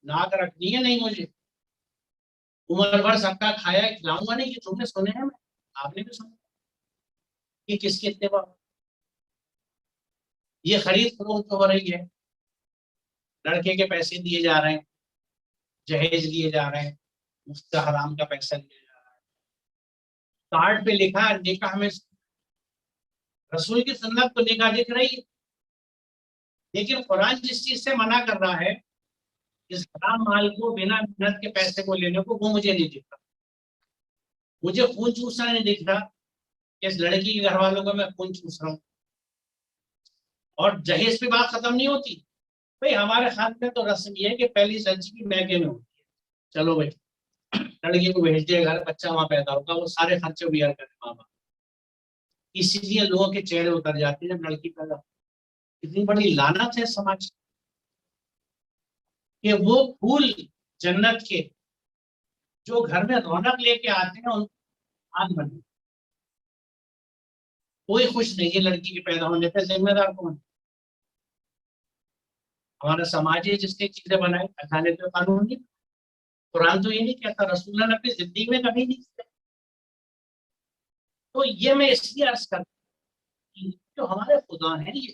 ناک رکھنی ہے. نہیں مجھے عمر بھر سب کا کھایا کھلاؤں گا نہیں. یہ تم نے سنے ہیں میں آپ نے بھی سنا کہ کس کے اتباع یہ خرید فروخت ہو رہی ہے. لڑکے کے پیسے دیے جا رہے ہیں جہیز دیے جا رہے ہیں مفت حرام کا پیسہ دیا جا رہا ہے. کارڈ پہ لکھا نکاح میں رسول کی سنت تو نکاح دکھ رہی ہے لیکن قرآن جس چیز سے منع کر رہا ہے اس حرام مال کو بنا محنت کے پیسے کو لینے کو وہ مجھے نہیں دکھ رہا. مجھے خون چوسنا نہیں دکھ رہا کہ اس لڑکی کے گھر والوں کا میں خون چوس رہا ہوں. اور جہیز پہ بات ختم نہیں ہوتی. بھائی ہمارے خاندان میں تو رسم یہ ہے کہ پہلی سچی کی میکے میں ہوتی ہے. چلو بھائی لڑکی کو بھیج دیا گھر بچہ وہاں پیدا ہوگا وہ سارے خرچے بیئر کرے ماں باپ. اسی لیے لوگوں کے چہرے اتر جاتے ہیں جب لڑکی پیدا. اتنی بڑی لعنت ہے سماج کہ وہ پھول جنت کے جو گھر میں رونق لے کے آتے ہیں ان آگ بنے. کوئی خوش نہیں ہے لڑکی کے پیدا ہونے پہ. ذمہ دار کون؟ ہمارا سماج ہے جس نے چیزیں بنائی. اللہ نے تو قانون نہیں. قرآن تو یہ نہیں کہتا رسول اللہ نے اپنی زندگی میں کبھی نہیں کیا. تو یہ میں اس لیے عرض کرتا ہوں جو ہمارے خدا ہیں یہ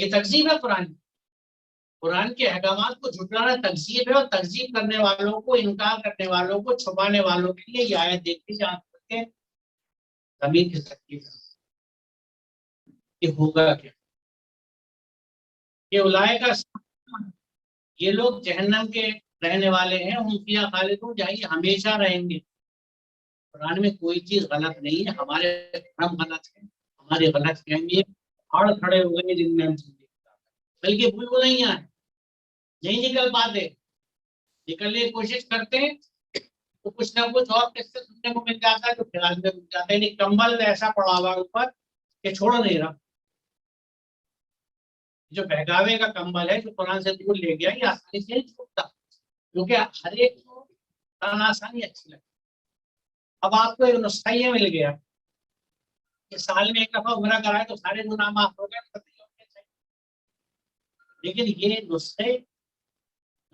یہ تکذیب ہے قرآن کے احکامات کو جھٹلانا تکذیب ہے، اور تکذیب کرنے والوں کو، انکار کرنے والوں کو، چھپانے والوں کے لیے یہ آیت دیکھتی جہاں کے زمین کی سکتی ہے کہ ہوگا کیا، یہ اولائے کا، یہ لوگ جہنم کے رہنے والے ہیں، ہم فیہا خالدون، جہاں یہ ہمیشہ رہیں گے۔ قرآن میں کوئی چیز غلط نہیں ہے، ہمارے ہم غلط ہیں، ہمارے غلط فہمی پہاڑ کھڑے ہو گئے جن میں ہم بلکہ بھول نہیں آئے، نہیں نکل پاتے، نکلنے کی کوشش کرتے ہیں تو کچھ نہ کچھ اور قصے سننے کو مل جاتا ہے جو خیال میں مل جاتا ہے، یعنی کمبل ایسا پڑا ہوا ہے اوپر کہ چھوڑ نہیں رہا، جو بہکاوے کا کمبل ہے جو قرآن سے دور لے گیا، یہ آسانی سے نہیں چھوٹتا، کیونکہ ہر ایک کو قرآن آسانی اچھی لگتی۔ اب آپ کو ایک نسخہ یہ مل گیا کہ سال میں ایک دفعہ عمرہ کرائے تو سارے گناہ معاف ہو گئے، لیکن یہ نسخے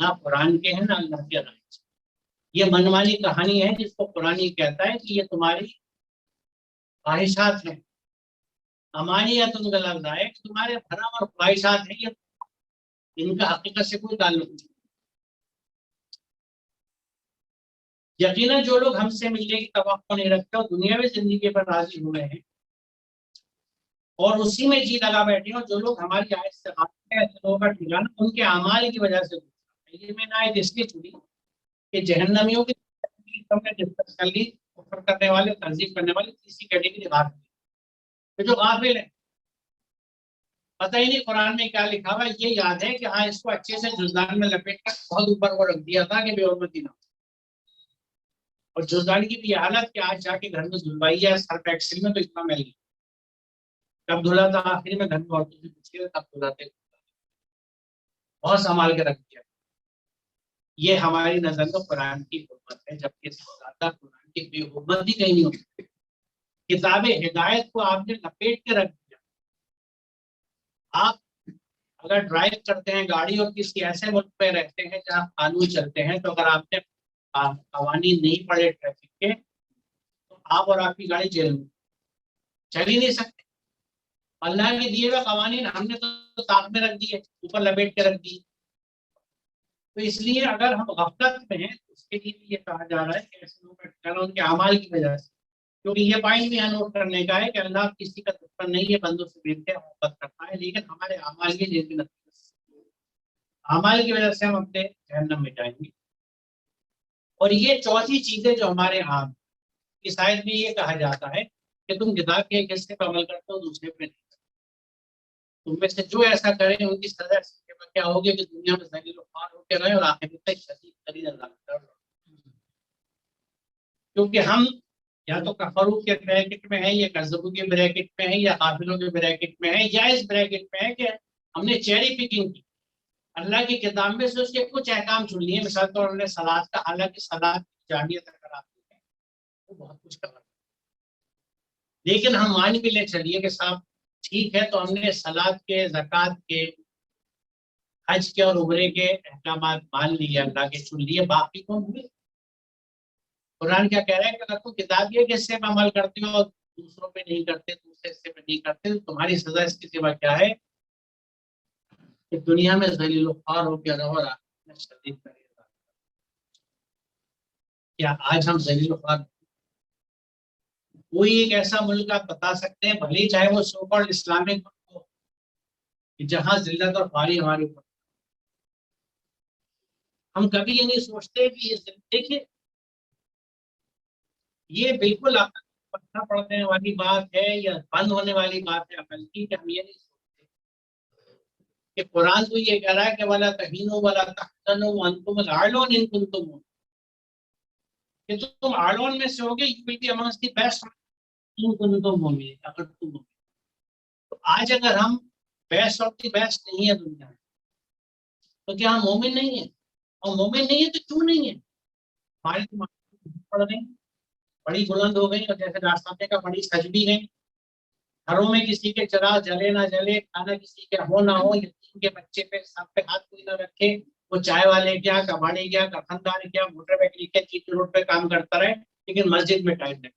نہ قرآن کے ہیں نہ اللہ کے رائے سے، یہ من والی کہانی ہے جس کو قرآن یہ کہتا ہے کہ یہ تمہاری خواہشات ہیں، امانیت کا لفظ ہے کہ تمہارے بھرم اور خواہشات ہیں، یہ ان کا حقیقت سے کوئی تعلق نہیں۔ یقیناً جو لوگ ہم سے ملنے کی توقع نہیں رکھتے اور دنیاوی زندگی پر راضی ہوئے ہیں اور اسی میں جی لگا بیٹھے ہیں، اور جو لوگ ہماری آیت سے غافل ہیں، ایسے لوگوں کا ٹھکانہ ان کے اعمال کی وجہ سے یہ میں نے آیت اس لیے چنی کہ جہنمیوں کی ہم نے ڈسکس کر لی، کفر کرنے والے، تہذیب کرنے والے، تیسری کیٹیگری غافل، جو غافل ہے، پتہ ہی نہیں قرآن میں کیا لکھا ہوا ہے، یہ یاد ہے کہ ہاں اس کو اچھے سے جزدان میں لپیٹ کر بہت اوپر وہ رکھ دیا تھا کہ بے حرمتی نہ ہو، اور جزدان کی بھی یہ حالت کہ آج جا کے گھر میں دھلوائی ہے سر پیکسل میں تو اتنا میل گیا، کب دھلا تھا آخری میں گھر میں عورتوں سے پوچھیے تب دھلاتے، بہت سنبھال کے رکھ دیا۔ یہ ہماری نظر میں قرآن کی حرمت ہے، جبکہ اس سے زیادہ قرآن کی بے حرمتی کہیں نہیں ہوتی۔ کتاب ہدایت کو آپ نے لپیٹ کے رکھ دیا۔ آپ اگر ڈرائیو کرتے ہیں گاڑی اور کسی ایسے ملک پہ رہتے ہیں جہاں قانون چلتے ہیں، تو اگر آپ نے قوانین نہیں پڑھے ٹریفک کے تو آپ اور آپ کی گاڑی جیل میں چل ہی نہیں سکتے۔ اللہ کے دیے ہوئے قوانین ہم نے تو ساتھ میں رکھ دیے، اوپر لپیٹ کے رکھ دیے، تو اس لیے اگر ہم غفلت میں ہیں تو اس کے لیے بھی یہ کہا جا رہا ہے کہ ایسے لوگوں کا ٹھکانہ ان کے اعمال کی وجہ سے، کیونکہ یہ پوائنٹ بھی نوٹ کرنے کا ہے کہ اللہ کسی کا دشمن نہیں ہے، بندوں سے ملتے ہیں، محبت کرتا ہے، لیکن ہمارے اعمال کی جن اعمال کی وجہ سے ہم اپنے جہنم میں جائیں گے۔ اور یہ چوتھی چیزیں جو ہمارے عام اس آیت میں یہ کہا جاتا ہے کہ تم کتاب کے ایک حصے پر عمل کرتے ہو دوسرے پہ نہیں کرتے، تم میں سے جو ایسا کریں ان کی سزا کیا ہوگی کہ دنیا میں ذلیل و خوار ہو کے رہے اور آخرت تک شدید ترین عذاب میں رہے۔ کیونکہ ہم یا تو کفرو کے بریکٹ میں ہے، یا کذبو کے بریکٹ میں ہے، یا غافلوں کے بریکٹ میں ہے، یا اس بریکٹ میں ہے کہ ہم نے چیری پکنگ کی، اللہ کی کتاب میں سے اس کے کچھ احکام چن لیے، مثال طور پر صلاۃ کا، حالانکہ صلاۃ کی جامعیت اگر آپ دیکھیں وہ بہت کچھ کر رہا ہے، لیکن ہم مان بھی لے چلیے کہ صاحب ٹھیک ہے، تو ہم نے صلاۃ کے، زکوٰۃ کے، حج کے اور عمرے کے احکامات مان لیے، اللہ کے چن لیے، باقی کون ہوئے؟ قرآن کیا کہہ رہا ہے کہ اگر تم کتاب کے حصے پہ عمل کرتے ہو اور دوسروں پہ نہیں کرتے، دوسرے حصے پہ نہیں کرتے، تو تمہاری سزا اس کی سوا کیا ہے کہ دنیا میں ذلیل و خوار ہو کے رہو اور آخرت میں شدید کرے گا۔ کیا آج ہم ذلیل و خوار؟ کوئی ایک ایسا ملک آپ بتا سکتے ہیں، بھلے چاہے وہ سو کالڈ اسلامک ہو، کہ جہاں ذلت اور خواری ہمارے اوپر؟ ہم کبھی یہ نہیں سوچتے کہ یہ دیکھیے یہ بالکل عقل پتھر پڑنے والی بات ہے یا بند ہونے والی بات ہے عقل کی، کہ ہم یہ نہیں سوچتے کہ قرآن تو یہ کہہ رہا ہے کہ وَلَا تَهِنُوا وَلَا تَحْزَنُوا وَأَنْتُمُ الْأَعْلَوْنَ إِن كُنتُم مُؤْمِنِينَ، کہ تم اعلون میں سے ہوگے، you will be amongst the best in kuntum mu'minin، اگر تم مومن۔ تو آج اگر ہم بیسٹ آف دی بیسٹ نہیں ہے دنیا میں تو کیا ہم مومن نہیں ہیں؟ اور مومن نہیں ہے تو کیوں نہیں ہے؟ ہماری پڑھ رہے ہیں، بڑی بلند ہو گئی، اور جیسے راستہ کا بڑی سج بھی گئی، گھروں میں کسی کے چراغ جلے نہ جلے، کھانا کسی کے ہو نہ ہو، یتیم کے بچے پہ سب پہ ہاتھ کوئی نہ رکھے، وہ چائے والے کیا، کباڑی کیا، کفندار کیا، موٹر ویکل کیا، چیٹی روڈ پہ کام کرتا رہے، لیکن مسجد میں ٹائم نہیں۔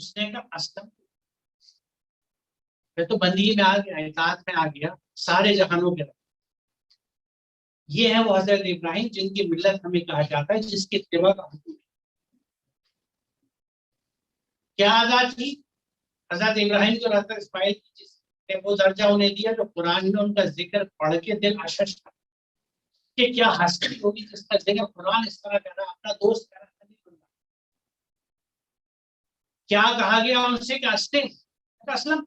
اس نے کہا اسلم، میں تو بندگی میں آ گیا، اطاعت میں آ گیا سارے جہانوں کے رب۔ یہ ہے وہ حضرت ابراہیم جن کی ملت ہمیں کہا جاتا ہے، جس کی اتباع کا حکم ہے۔ کیا ادا کی حضرت ابراہیم کو حضرت اسماعیل کی، جس نے وہ درجہ انہیں دیا جو قرآن میں ان کا ذکر پڑھ کے دل آشش تھا کہ کیا ہستی ہوگی جس کا ذکر قرآن اس طرح کر رہا، اپنا دوست کہہ رہا نہیں بننا۔ کیا کہا گیا ان سے کہ اسلم،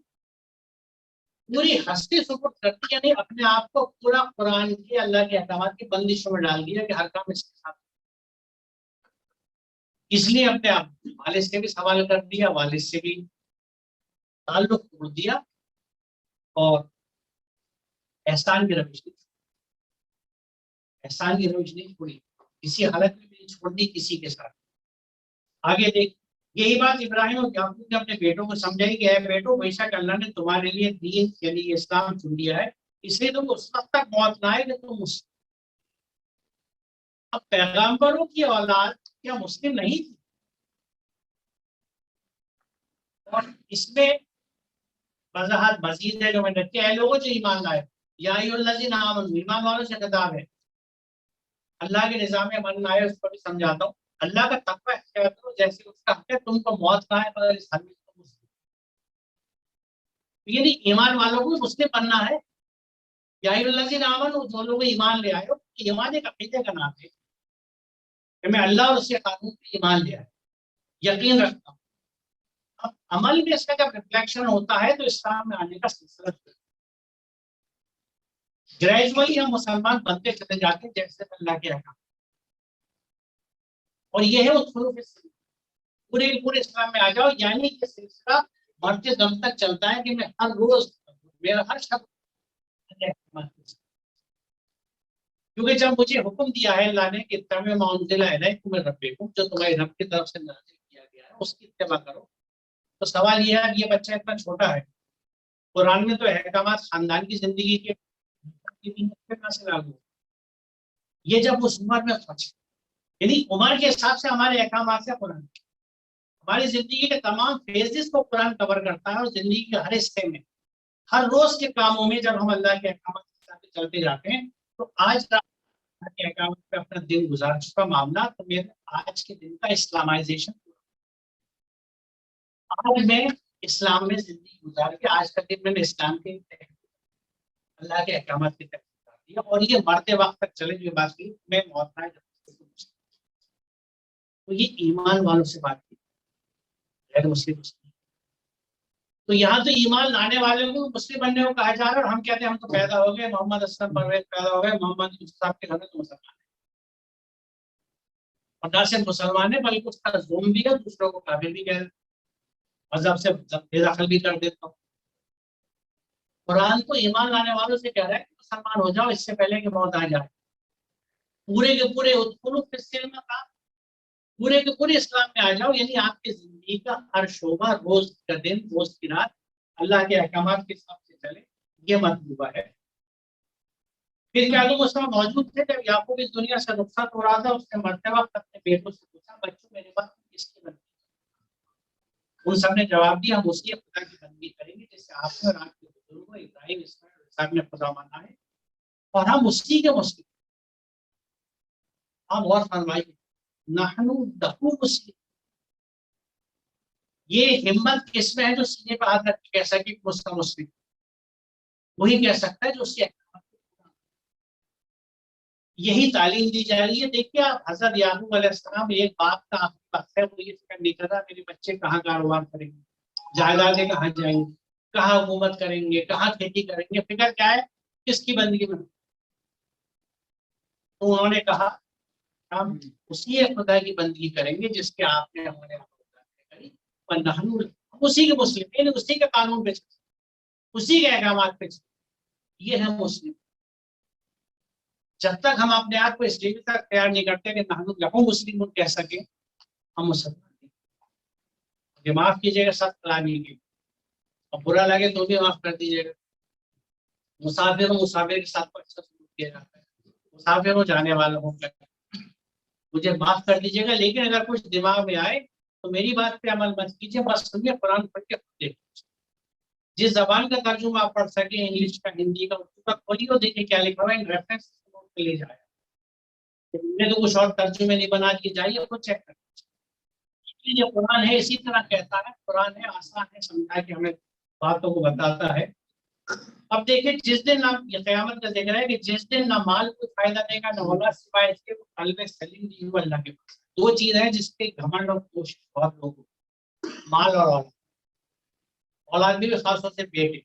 پوری ہستی سپرد کر دی، یعنی اپنے آپ کو پورا قرآن کی اللہ کے احکامات کی بندشوں میں ڈال دیا کہ ہر کام اس کے ساتھ۔ اس لیے اپنے آپ والد سے بھی سوال کر دیا، والد سے بھی تعلق توڑ دیا، اور احسان کی روش نہیں، احسان کی روش نہیں چھوڑی، کسی حالت میں بھی نہیں چھوڑنی کسی کے ساتھ۔ آگے دیکھ، یہی بات ابراہیم اور یعقوب نے اپنے بیٹوں کو سمجھائی کہ اے بیٹو، بے شک اللہ نے تمہارے لیے دین یعنی اسلام چن لیا ہے، اس لیے تم اس وقت تک موت نہ آئے کہ تم مسلم۔ اب پیغمبروں کی اولاد کیا مسلم نہیں تھی؟ اور اس میں وضاحت مزید ہے جو میں نے کیا ہے، لوگوں جو ایمان لائے، یا ایھا الذین آمنوا، ایمان والوں سے خطاب ہے، اللہ کے نظام میں من آئے اس کو بھی سمجھاتا ہوں۔ اللہ کا تقوی اختیار کرو جیسے اس کا حق ہے، تم کو موت نہ آئے مگر اس حال میں تم مسلم۔ یعنی ایمان والوں کو مسلم بننا ہے، یا ایھا الذین آمنوا، جو لوگ ایمان لے آئے ہو، ایمان ایک عقیدے کا نام ہے کہ میں اللہ اور اس کے قانون پہ ایمان لے آیا، یقین رکھتا ہوں۔ اب عمل میں اس کا جب ریفلیکشن ہوتا ہے تو اسلام میں آنے کا سلسلہ گریجولی ہم مسلمان بنتے چلے جاتے ہیں جیسے اللہ کے احکام، اور یہ ہے وہ پورے اسلام میں آ جاؤ، یعنی یہ سلسلہ مرتے دم تک چلتا ہے کہ میں ہر روز میرا ہر شخص، کیونکہ جب مجھے حکم دیا ہے اللہ نے کہ اتبعوا ما انزل الیکم من ربکم، جو تمہارے رب کی طرف سے نازل کیا گیا ہے اس کی اتباع کرو، تو سوال یہ ہے کہ یہ بچہ اتنا چھوٹا ہے، قرآن میں تو احکامات خاندان کی زندگی کے کہاں سے لاگو، یہ جب اس عمر میں پہنچے، یعنی عمر کے حساب سے ہمارے احکامات سے قرآن ہماری زندگی کے تمام فیزز کو قرآن کور کرتا ہے، اور زندگی کے ہر حصے میں ہر روز کے کاموں میں جب ہم اللہ کے احکامات کے ساتھ چلتے جاتے ہیں، تو آج کے احکامات پہ اپنا دن گزار چکا معاملہ، تو میرے آج کے دن کا اسلامائزیشن، آج میں اسلام میں زندگی گزار کے آج کا دن میں نے اسلام کے اللہ کے احکامات کی طرف دیا، اور یہ مرتے وقت تک چلے جو بات کی میں موت نہ آئے جب تک۔ تو یہ ایمان والوں سے بات کی، غیر مسلم۔ تو یہاں تو ایمان لانے والوں کو مسلم بننے کو کہا جا رہا ہے، اور ہم کہتے ہیں ہم تو پیدا ہو گئے، محمد اسلم پرویز پیدا ہو گئے، محمد صاحب کے گھر میں تو مسلمان ہے، اور نہ صرف مسلمان ہے بلکہ اس کا ظلم بھی ہے، دوسروں کو کافر بھی کہہ مذہب سے بے دخل بھی کر دیتا ہوں۔ قرآن تو ایمان لانے والوں سے کہہ رہا ہے کہ مسلمان ہو جاؤ اس سے پہلے کہ موت آ جائے، پورے کے پورے ادخلوا فی السلم کا پورے کے پورے اسلام میں آ جاؤ، یعنی آپ کی زندگی کا ہر شعبہ، روز کا دن، روز کی رات اللہ کے احکامات کے حساب سے چلے، یہ مطلوبہ ہے۔ پھر کیا تم اس میں موجود تھے جب یعقوب اس دنیا سے رخصت ہو رہا تھا، اس نے مرتے وقت اپنے بیٹوں سے پوچھا بچوں میرے پاس کس کی بندگی؟ ان سب نے جواب دیا ہم اسی خدا کی بندگی کریں گے جس سے آپ نے اور آپ کے بزرگوں ابراہیم اسماعیل صاحب نے خدا مانا ہے، اور ہم اسی کے مسلم۔ آپ غور فرمائیے، نحنو لہو مسلم، یہ ہمت کس میں ہے جو سینے پہ ہاتھ رکھ کے کہہ سکے کہ اس کا مسلم؟ وہی کہہ سکتا ہے جو اس کے احکامات کو پورا۔ یہی تعلیم دی جا رہی ہے۔ دیکھیے آپ حضرت یعقوب علیہ السلام، ایک باپ کا آخری وقت ہے، وہ یہ فکر نہیں کر رہا میرے بچے کہاں کاروبار کریں گے، جائیدادیں کہاں جائیں گے، کہاں حکومت کریں گے، کہاں کھیتی کریں گے، فکر کیا ہے کس کی بندگی میں۔ تو انہوں نے کہا ہم اسی خدا کی بندگی کریں گے جس کے آپ نے ہمارے کری، اسی کے مسلم، یعنی اسی کے قانون پہ اسی کے احکامات پہ، یہ ہے مسلم۔ جب تک ہم اپنے آپ کو اس لیے تک تیار نہیں کرتے کہ نحن لہو مسلم کہہ سکیں، ہم مسلمان نہیں۔ یہ معاف کیجیے گا سب کلامی کی، اور برا لگے تو بھی معاف کر دیجیے گا۔ مسافر کے ساتھ اچھا سلوک کیا جاتا ہے، مسافر ہو جانے والا ہوں، مجھے معاف کر دیجیے گا، لیکن اگر کچھ دماغ میں آئے تو میری بات پہ عمل مت کیجیے، بس سنیے قرآن پڑھ کے خود دیکھیے، جس زبان کا ترجمہ آپ پڑھ سکیں، انگلش کا، ہندی کا، اردو کا، کھولیے اور دیکھیے کیا لکھا ہوا ہے، ریفرنس نوٹ پہ لے جائے، میں تو کچھ اور ترجمے نہیں بنا دیے، جائیے خود چیک کر یہ قرآن ہے، اسی طرح کہتا ہے، قرآن ہے، آسان ہے، سمجھا کے ہمیں باتوں کو بتاتا ہے۔ اب دیکھیں جس دن یہ قیامت کا ذکر ہے کہ جس دن نہ مال کو فائدہ دے گا نہ اولاد، سوائے اس کے قلب سلیم دی ہوا اللہ کے پاس۔ دو چیز ہیں جس کے گھمنڈ اور کوشش بہت لوگوں کو، مال اور اولاد، اولاد بھی خاص طور سے بیٹے،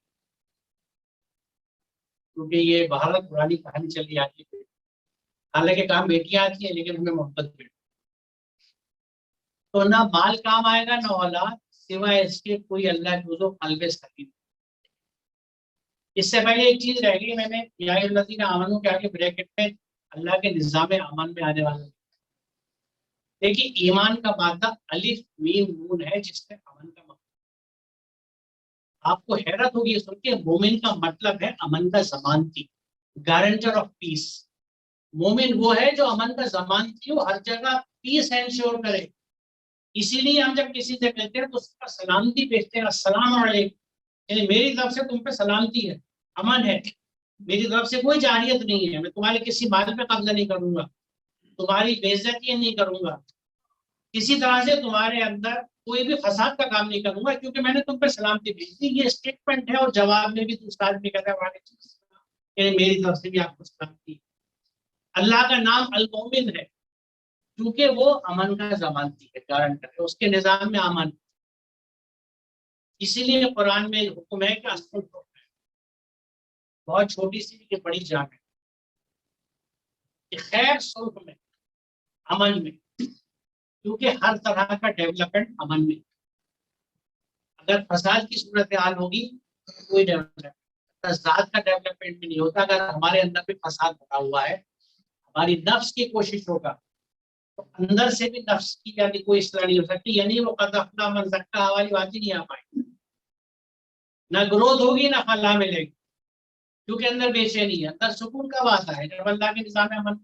کیونکہ یہ بھارت پرانی کہانی چلی آتی ہے، حالانکہ کام بیٹیاں آتی ہیں لیکن ہمیں محبت بیٹی، تو نہ مال کام آئے گا نہ اولاد، سوائے اس کے کوئی اللہ کے حضور قلب سلیم۔ اس سے پہلے ایک چیز رہ گئی، میں نے یا الذین آمنو کے آگے بریکٹ میں اللہ کے نظام امن میں آنے والا، دیکھیے ایمان کا مادہ الف میم نون ہے جس میں امن کا مطلب، آپ کو حیرت ہوگی سن کے، مومن کا مطلب ہے امن کا ضمانتی، گارنٹر آف پیس۔ مومن وہ ہے جو امن کا ضمانتی ہو، ہر جگہ پیس انشور کرے۔ اسی لیے ہم جب کسی سے ملتے ہیں تو اس کا سلامتی بھیجتے ہیں، السلام علیکم، یعنی میری طرف سے تم پہ سلامتی ہے، امن ہے، میری طرف سے کوئی جارحیت نہیں ہے، میں تمہارے کسی مال پہ قبضہ نہیں کروں گا، تمہاری بے عزتی نہیں کروں گا، کسی طرح سے تمہارے اندر کوئی بھی فساد کا کام نہیں کروں گا، کیونکہ میں نے تم پہ سلامتی بھیج دی۔ یہ اسٹیٹمنٹ ہے، اور جواب میں بھی دوسرا آدمی کہتا ہے کہ میری طرف سے بھی آپ کو سلامتی ہے۔ اللہ کا نام المومن ہے کیونکہ وہ امن کا ضمانتی ہے، گارنٹر ہے، اس کے نظام میں امن۔ اسی لیے قرآن میں حکم ہے کہ بہت چھوٹی سی کہ بڑی جان ہے کہ خیر صلح میں، امن میں، کیونکہ ہر طرح کا ڈیولپمنٹ امن میں، اگر فساد کی صورتحال ہوگی تو کوئی ڈیولپمنٹ، ذات کا ڈیولپمنٹ بھی نہیں ہوتا۔ اگر ہمارے اندر بھی فساد بنا ہوا ہے، ہماری نفس کی کوشش ہوگا تو اندر سے بھی نفس کی یعنی کوئی اصلاح نہیں ہو سکتی، یعنی وہ قد افلح من زکاہا والی بات ہی نہیں آ پائے، نہ گروتھ ہوگی نہ فلاح ملے گی، کیونکہ اندر بے چینی ہے۔ اندر سکون کب آتا ہے؟ جب اللہ کے نظام امن۔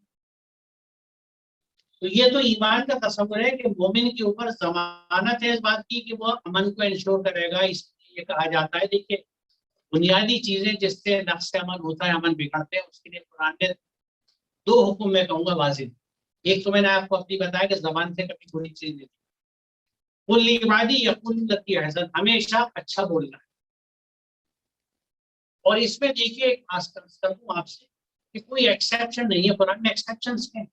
تو یہ تو ایمان کا تصور ہے کہ مومن کے اوپر ضمانت ہے اس بات کی کہ وہ امن کو انشور کرے گا۔ اس لیے یہ کہا جاتا ہے، دیکھیے بنیادی چیزیں جس سے نفس سے امن ہوتا ہے، امن بگڑتے ہیں، اس کے لیے قرآن نے دو حکم میں کہوں گا واضح۔ ایک تو میں نے آپ کو اپنی بتایا کہ زبان سے کبھی کوئی چیز نہیں، قل لعبادی یقولوا التی احسن، ہمیشہ اچھا بولنا ہے۔ اور اس میں دیکھیے ایک خاص کروں آپ سے کہ کوئی ایکسیپشن نہیں ہے، قرآن میں ایکسیپشنز ہیں،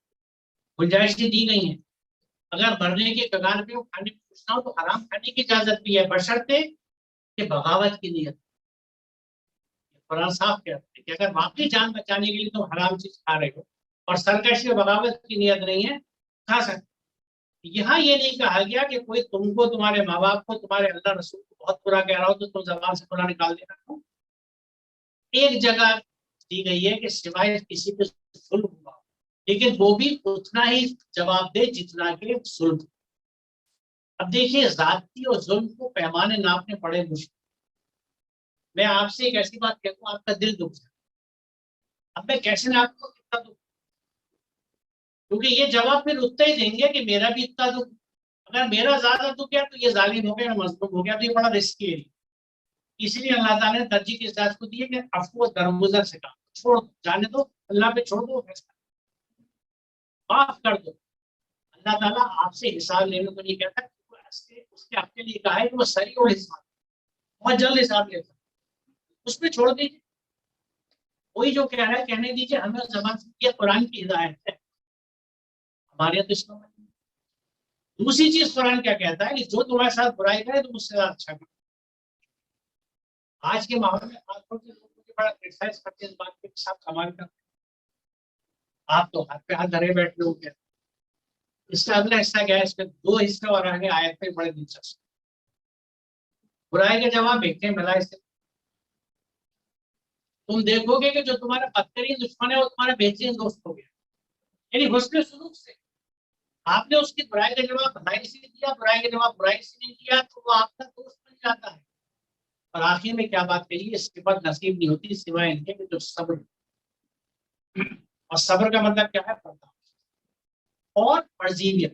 گنجائشیں دی گئی ہیں۔ اگر مرنے کے کگار پہ ہو، کھانے کو پوچھنا ہو تو حرام کھانے کی اجازت بھی ہے، بشرطے کہ بغاوت کی نیت۔ قرآن صاف کہتا ہے کہ اگر واقعی جان بچانے کے لیے تم حرام چیز کھا رہے ہو اور سرکشی اور بغاوت کی نیت نہیں ہے، کھا سکتے۔ یہاں یہ نہیں کہا گیا کہ کوئی تم کو، تمہارے ماں باپ کو، تمہارے اللہ رسول کو بہت برا کہہ رہا ہو تو تم زبان سے برا نکال دینا۔ ایک جگہ دی گئی ہے کہ سوائے کسی پہ ظلم ہوا، لیکن وہ بھی اتنا ہی جواب دے جتنا کہ ظلم۔ اب دیکھیے ذاتی اور ظلم کو پیمانے ناپنے پڑے مشکل۔ میں آپ سے ایک ایسی بات کہتا ہوں، آپ کا دل دکھ جائے، اب میں کیسے ناپ کو کتنا دکھ، کیونکہ یہ جواب پھر اتنا ہی دیں گے کہ میرا بھی اتنا دکھ، اگر میرا زیادہ دکھ گیا تو یہ ظالم ہو گیا، مظلوم ہو گیا، تو یہ بڑا رسکی ہے۔ اس لیے اللہ تعالیٰ نے ترجیح کی اجازت کو دی ہے کہ عفو و درگزر سے کام چھوڑ دو، جانے دو، اللہ پہ چھوڑ دو، فیصلہ معاف کر دو۔ اللہ تعالیٰ آپ سے حساب لینے کو نہیں کہتا، اس کے آپ کے لیے کہا ہے کہ وہ سریع و حساب، بہت جلد حساب لیتا، اس پہ چھوڑ دیجیے۔ وہی جو کہہ رہا ہے کہنے دیجیے، ہمیں زبان سے، یہ قرآن کی ہدایت ہے، ہمارے یہاں تو اس میں۔ دوسری چیز قرآن کیا کہتا ہے کہ جو تمہارے ساتھ برائی کرے تو مجھ سے زیادہ اچھا کرو۔ آج کے ماحول میں خاص طور سے لوگ مجھے بڑا کرٹیسائز کرتے ہیں اس بات کے ساتھ، کمال کرتے ہیں، آپ تو ہاتھ پہ ہاتھ دھرے بیٹھے ہو گیا۔ اس کا اگلا حصہ کیا ہے؟ اس کے دو حصے اور آگے آیت پہ بڑے دلچسپ۔ برائی کا جواب دیکھتے ہیں بھلائی سے۔ تم دیکھو گے کہ جو تمہارا بدترین دشمن ہے وہ تمہارا بہترین دوست ہو گیا، یعنی حسن سلوک سے۔ آپ نے اس کی برائی کا جواب بھلائی سے نہیں دیا، برائی کا جواب برائی سے نہیں دیا، تو وہ آپ کا دوست بن جاتا ہے۔ اور آخر میں کیا بات کہی ہے؟ اس کے بعد نصیب نہیں ہوتی سوائے ان کے کہ جو صبر، اور صبر کا مطلب کیا ہے؟ پردہ اور عزیمیت،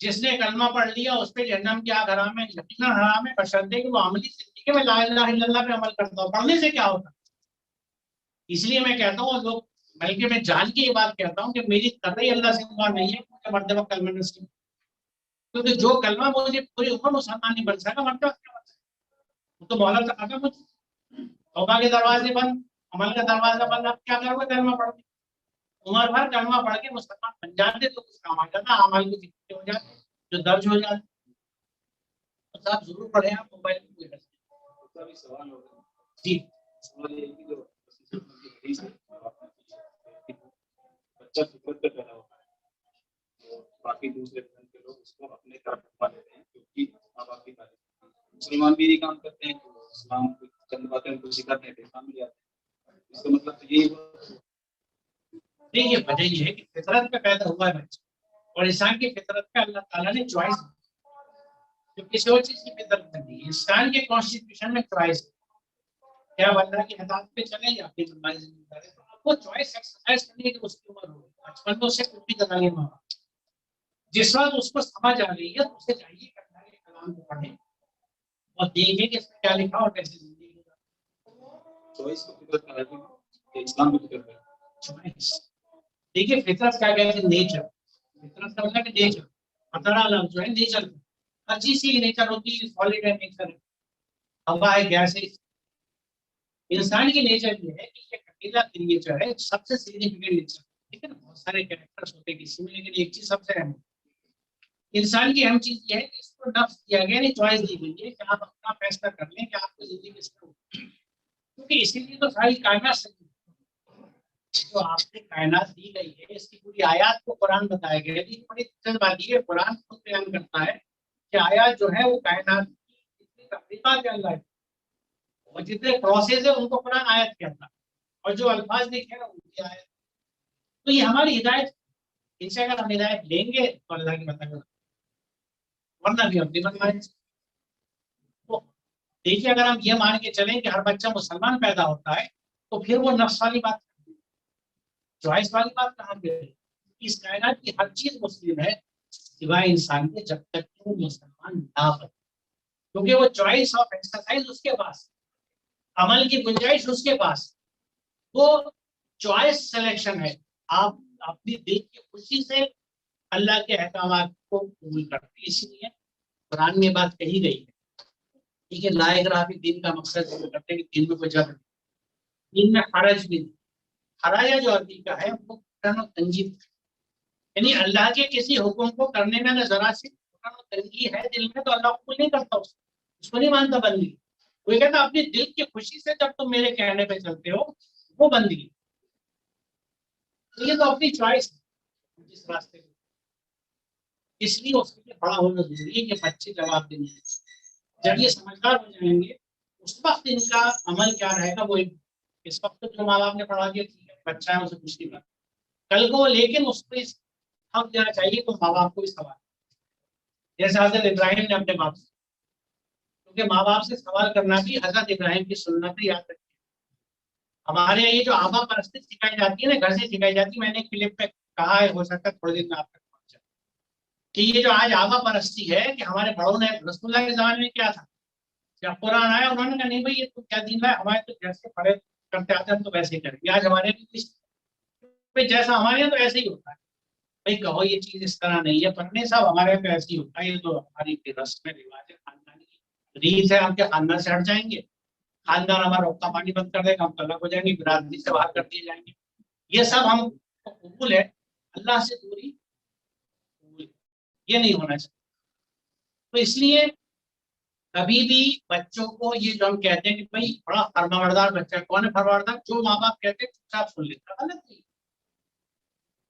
جس نے کلمہ پڑھ لیا اس پہ جہنم کی آگ حرام ہے، یقیناً حرام ہے، بشرطے کہ وہ عملی زندگی میں لا الہ الا اللہ پہ عمل کرتا ہو. پڑھنے سے کیا ہوتا؟ اس لیے میں کہتا ہوں لوگ، بلکہ میں جان کے یہ بات کہتا ہوں کہ میری قطعی اللہ سے دعا نہیں ہے کہ مرتبہ کلمہ نصیب، کیونکہ جو کلمہ مجھے پوری عمر مسلمان نہیں بن سکا، مرتبہ کیا بن سکا؟ وہ تو مولا تھا کہ مجھے توبہ کے دروازے بند، عمل کا دروازہ بند، اب کیا کرو گے کلمہ پڑھ کے؟ عمر بھر کلمہ پڑھ کے مسلمان بن جاتے تو کچھ کام آ جاتا، اعمال کی ذکر ہو جاتے جو درج ہو جاتے. تو آپ ضرور پڑھیں، آپ موبائل میں سوال ہوگا. جی سوال یہ ہے کہ جو حدیث ہے بچہ فطرت پہ پیدا ہوتا ہے اور باقی دوسرے دھرم کے لوگ اس کو اپنے طرف رکھوا لیتے ہیں کیونکہ ماں باپ کی تعریف. مسلمان بھی یہ کام کرتے ہیں کہ وہ اسلام کی چند باتیں ان کو سکھاتے ہیں، پیغام بھی آتے ہیں. اس کا مطلب تو یہی ہوا. یہ وجہ یہ ہے کہ فطرت پہ پیدا ہوا ہے بچہ، اور انسان کی فطرت پہ اللہ تعالیٰ نے چوائس جو کسی اور چیز کی فطرت میں نہیں ہے. انسان کے کانسٹیٹیوشن میں چوائس ہے، کیا وہ اللہ کی ہدایت پہ چلے یا اپنی لمبائی زندگی کرے. تو آپ کو چوائس ایکسرسائز کرنے کی اس کی عمر ہو، بچپن میں اسے کچھ بھی کرا نہیں ماں باپ. جس وقت اس کو سمجھ آ رہی ہے تو اسے چاہیے کہ اللہ کے کلام کو پڑھے اور دیکھیں کہ اس میں کیا لکھا اور کیسے زندگی گزارے. چوائس کو فطرت کا ہے کہ اسلام کو فطرت ہے. چوائس دیکھیے فطرت کیا کہتے ہیں؟ نیچر. فطرت کا مطلب کہ نیچر، فطرہ لفظ جو ہے نیچر، ہر چیز کی نیچر ہوتی ہے، سالڈ ہے، نیچر ہے، ہوا ہے، گیس ہے. انسان کی نیچر یہ ہے کہ یہ اکیلا نیچر ہے، سب سے سگنیفیکینٹ نیچر. ٹھیک ہے نا، بہت سارے کیریکٹرز ہوتے ہیں کسی میں، لیکن ایک چیز سب سے اہم ہے انسان کی اہم چیز یہ ہے کہ اس کو نفس دیا گیا، نہیں چوائس دی گئی ہے کہ آپ اپنا فیصلہ کر لیں کہ آپ کو زندگی کس طرح ہوگی. کیونکہ اسی لیے تو ساری کائنات سے جو آپ کو کائنات دی گئی ہے اس کی پوری آیات کو قرآن بتایا گیا ہے. یہ بڑی دلچسپ بات یہ ہے، قرآن خود بیان کرتا ہے کہ آیات جو ہے وہ کائنات کی جتنی تقریبات کے اندر ہے اور جتنے پروسیس ہے ان کو قرآن آیت کہتا ہے، اور جو الفاظ لکھے نا ان کی آیت. تو یہ ہماری ہدایت، ان سے اگر ہم ہدایت لیں گے تو اللہ کی مدد، ورنہ بھی اپنی بنوائیں. تو دیکھیے اگر ہم یہ مان کے چلیں کہ ہر بچہ مسلمان پیدا ہوتا ہے تو پھر وہ نفس والی بات، چوائس والی بات کہاں پہ ہے؟ اس کائنات کی ہر چیز مسلم ہے سوائے انسان کے، جب تک کہ وہ مسلمان نہ بنے. کیونکہ وہ چوائس آف ایکسرسائز اس کے پاس، عمل کی گنجائش اس کے پاس، وہ چوائس سلیکشن ہے. آپ اپنی دل کی خوشی سے اللہ کے احکامات کو قبول کرتے ہیں. اس لیے قرآن میں بات کہی گئی ہے. ٹھیک ہے، لا اکراہ فی الدین کا مقصد کرتے ہیں کہ دین میں کوئی جبر نہیں، دین میں حرج بھی نہیں. حرایا جو عقیدہ ہے وہ تنجیب، یعنی اللہ کے کسی حکم کو کرنے میں اگر ذرا سی تنگی ہے دل میں تو اللہ قبول نہیں کرتا، اس کو نہیں مانتا بندگی. وہ کہتا اپنی دل کی خوشی سے جب تم میرے کہنے پہ چلتے ہو وہ بندگی. یہ تو اپنی چوائس ہے جس راستے میں. اس لیے اس کے لیے بڑا ہونا ضروری ہے کہ بچے جواب دیں گے. جب یہ سمجھدار ہو جائیں گے اس وقت ان کا عمل کیا رہے گا وہ اس وقت جو ماں باپ نے پڑھا دیا ٹھیک ہے بچہ ہے اسے کچھ نہیں کرنا کل کو، لیکن اس کو حق دینا چاہیے تو ماں باپ کو بھی سوال، جیسے حضرت ابراہیم نے اپنے باپ سے، کیونکہ ماں باپ سے سوال کرنا بھی حضرت ابراہیم کی سنت ہے. یاد رکھیے ہمارے یہاں یہ جو آبا پرستی سکھائی جاتی ہے نا، گھر سے سکھائی جاتی ہے، میں نے ایک کلپ پہ کہا ہے، ہو سکتا ہے تھوڑے دن میں آپ تک پہنچ جائے، کہ یہ جو آج آبا پرستی ہے کہ ہمارے بڑوں نے رسول اللہ کے زمانے میں کیا تھا، جب قرآن آیا انہوں نے کہا نہیں بھائی یہ تو کیا دین ہے، ہمارے تو جیسے پڑھے کرتے آتے ہیں تو ویسے ہی کریں گے. آج ہمارے بھی جیسا ہمارے یہاں تو ایسے ہی ہوتا ہے. بھائی کہو یہ چیز اس طرح نہیں ہے، پڑھنے صاحب ہمارے یہاں پہ ایسے ہی ہوتا ہے، یہ تو ہماری رسم رواج ہے، خاندانی ریت ہے، ہم کے خاندان سے ہٹ جائیں گے، خاندان ہمارا روکا پانی بند کر دے گا، ہم طلاق ہو جائیں گے، برادری سے باہر کر دیے جائیں گے. یہ سب ہم قبول ہے، اللہ سے دوری یہ نہیں ہونا چاہیے. تو اس لیے کبھی بھی بچوں کو یہ جو ہم کہتے ہیں کہ بھائی بڑا فرمانبردار بچہ ہے، کون ہے فرمانبردار؟ جو ماں باپ کہتے ہیں چپ چاپ سن لیتا. غلط نہیں،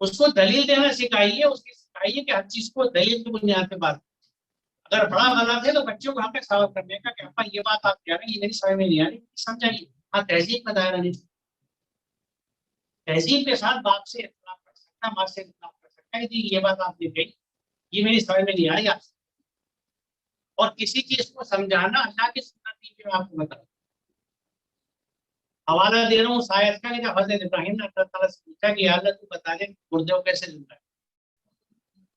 اس کو دلیل دینا سکھائیے، اس کی سکھائیے کہ ہر چیز کو دلیل کی بنیاد پہ بات. اگر بڑا غلط ہے تو بچوں کو ہمیں سوال کرنے کا کہ ابا یہ بات آپ کہہ رہے ہیں یہ میری سمجھ میں نہیں آ رہی، سمجھائیے. ہاں تہذیب کا دائرہ نہیں، تہذیب کے ساتھ باپ سے اختلاف کر سکتا ہے، ماں سے اختلاف کر سکتا ہے کہ یہ بات آپ نے کہی یہ میری سمجھ میں نہیں آ رہی آپ سے. اور کسی چیز کو سمجھانا اللہ کی سنت میں آپ کو بتا حوالہ دے رہا ہوں شاید کا کہ جب حضرت ابراہیم نے اللہ تعالیٰ سے پوچھا کہ اللہ تو بتا دے مردے کو کیسے زندہ ہے،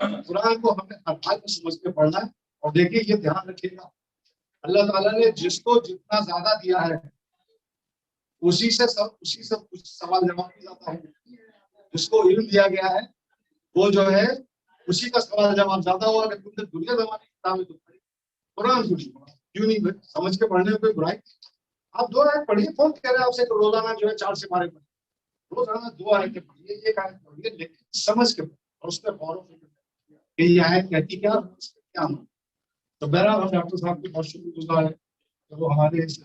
قرآن کو ہمیں حقائق کو سمجھ کے پڑھنا ہے. اور دیکھیے یہ دھیان رکھیے گا اللہ تعالیٰ نے جس کو جتنا زیادہ دیا ہے اسی سے کچھ سوال جواب بھی زیادہ ہے. جس کو علم دیا گیا ہے وہ جو ہے اسی کا سوال جواب زیادہ ہوا. اگر تم نے دنیا زمانے کی کتابیں تو پڑھی قرآن کیوں نہیں سمجھ کے پڑھنے میں کوئی برائی. آپ 2 آیت پڑھیے. کون کہہ رہے ہیں آپ سے کہ روزانہ جو ہے 4 سپارے پڑھیے. روزانہ 2 آیتیں پڑھیے, 1 آیت پڑھیے, لیکن سمجھ کے اور اس پہ غور و فکر کہ یہ آیت کہتی کیا کیا. تو بہرحال ہم ڈاکٹر صاحب کے بہت شکر گزار ہیں کہ وہ ہمارے اس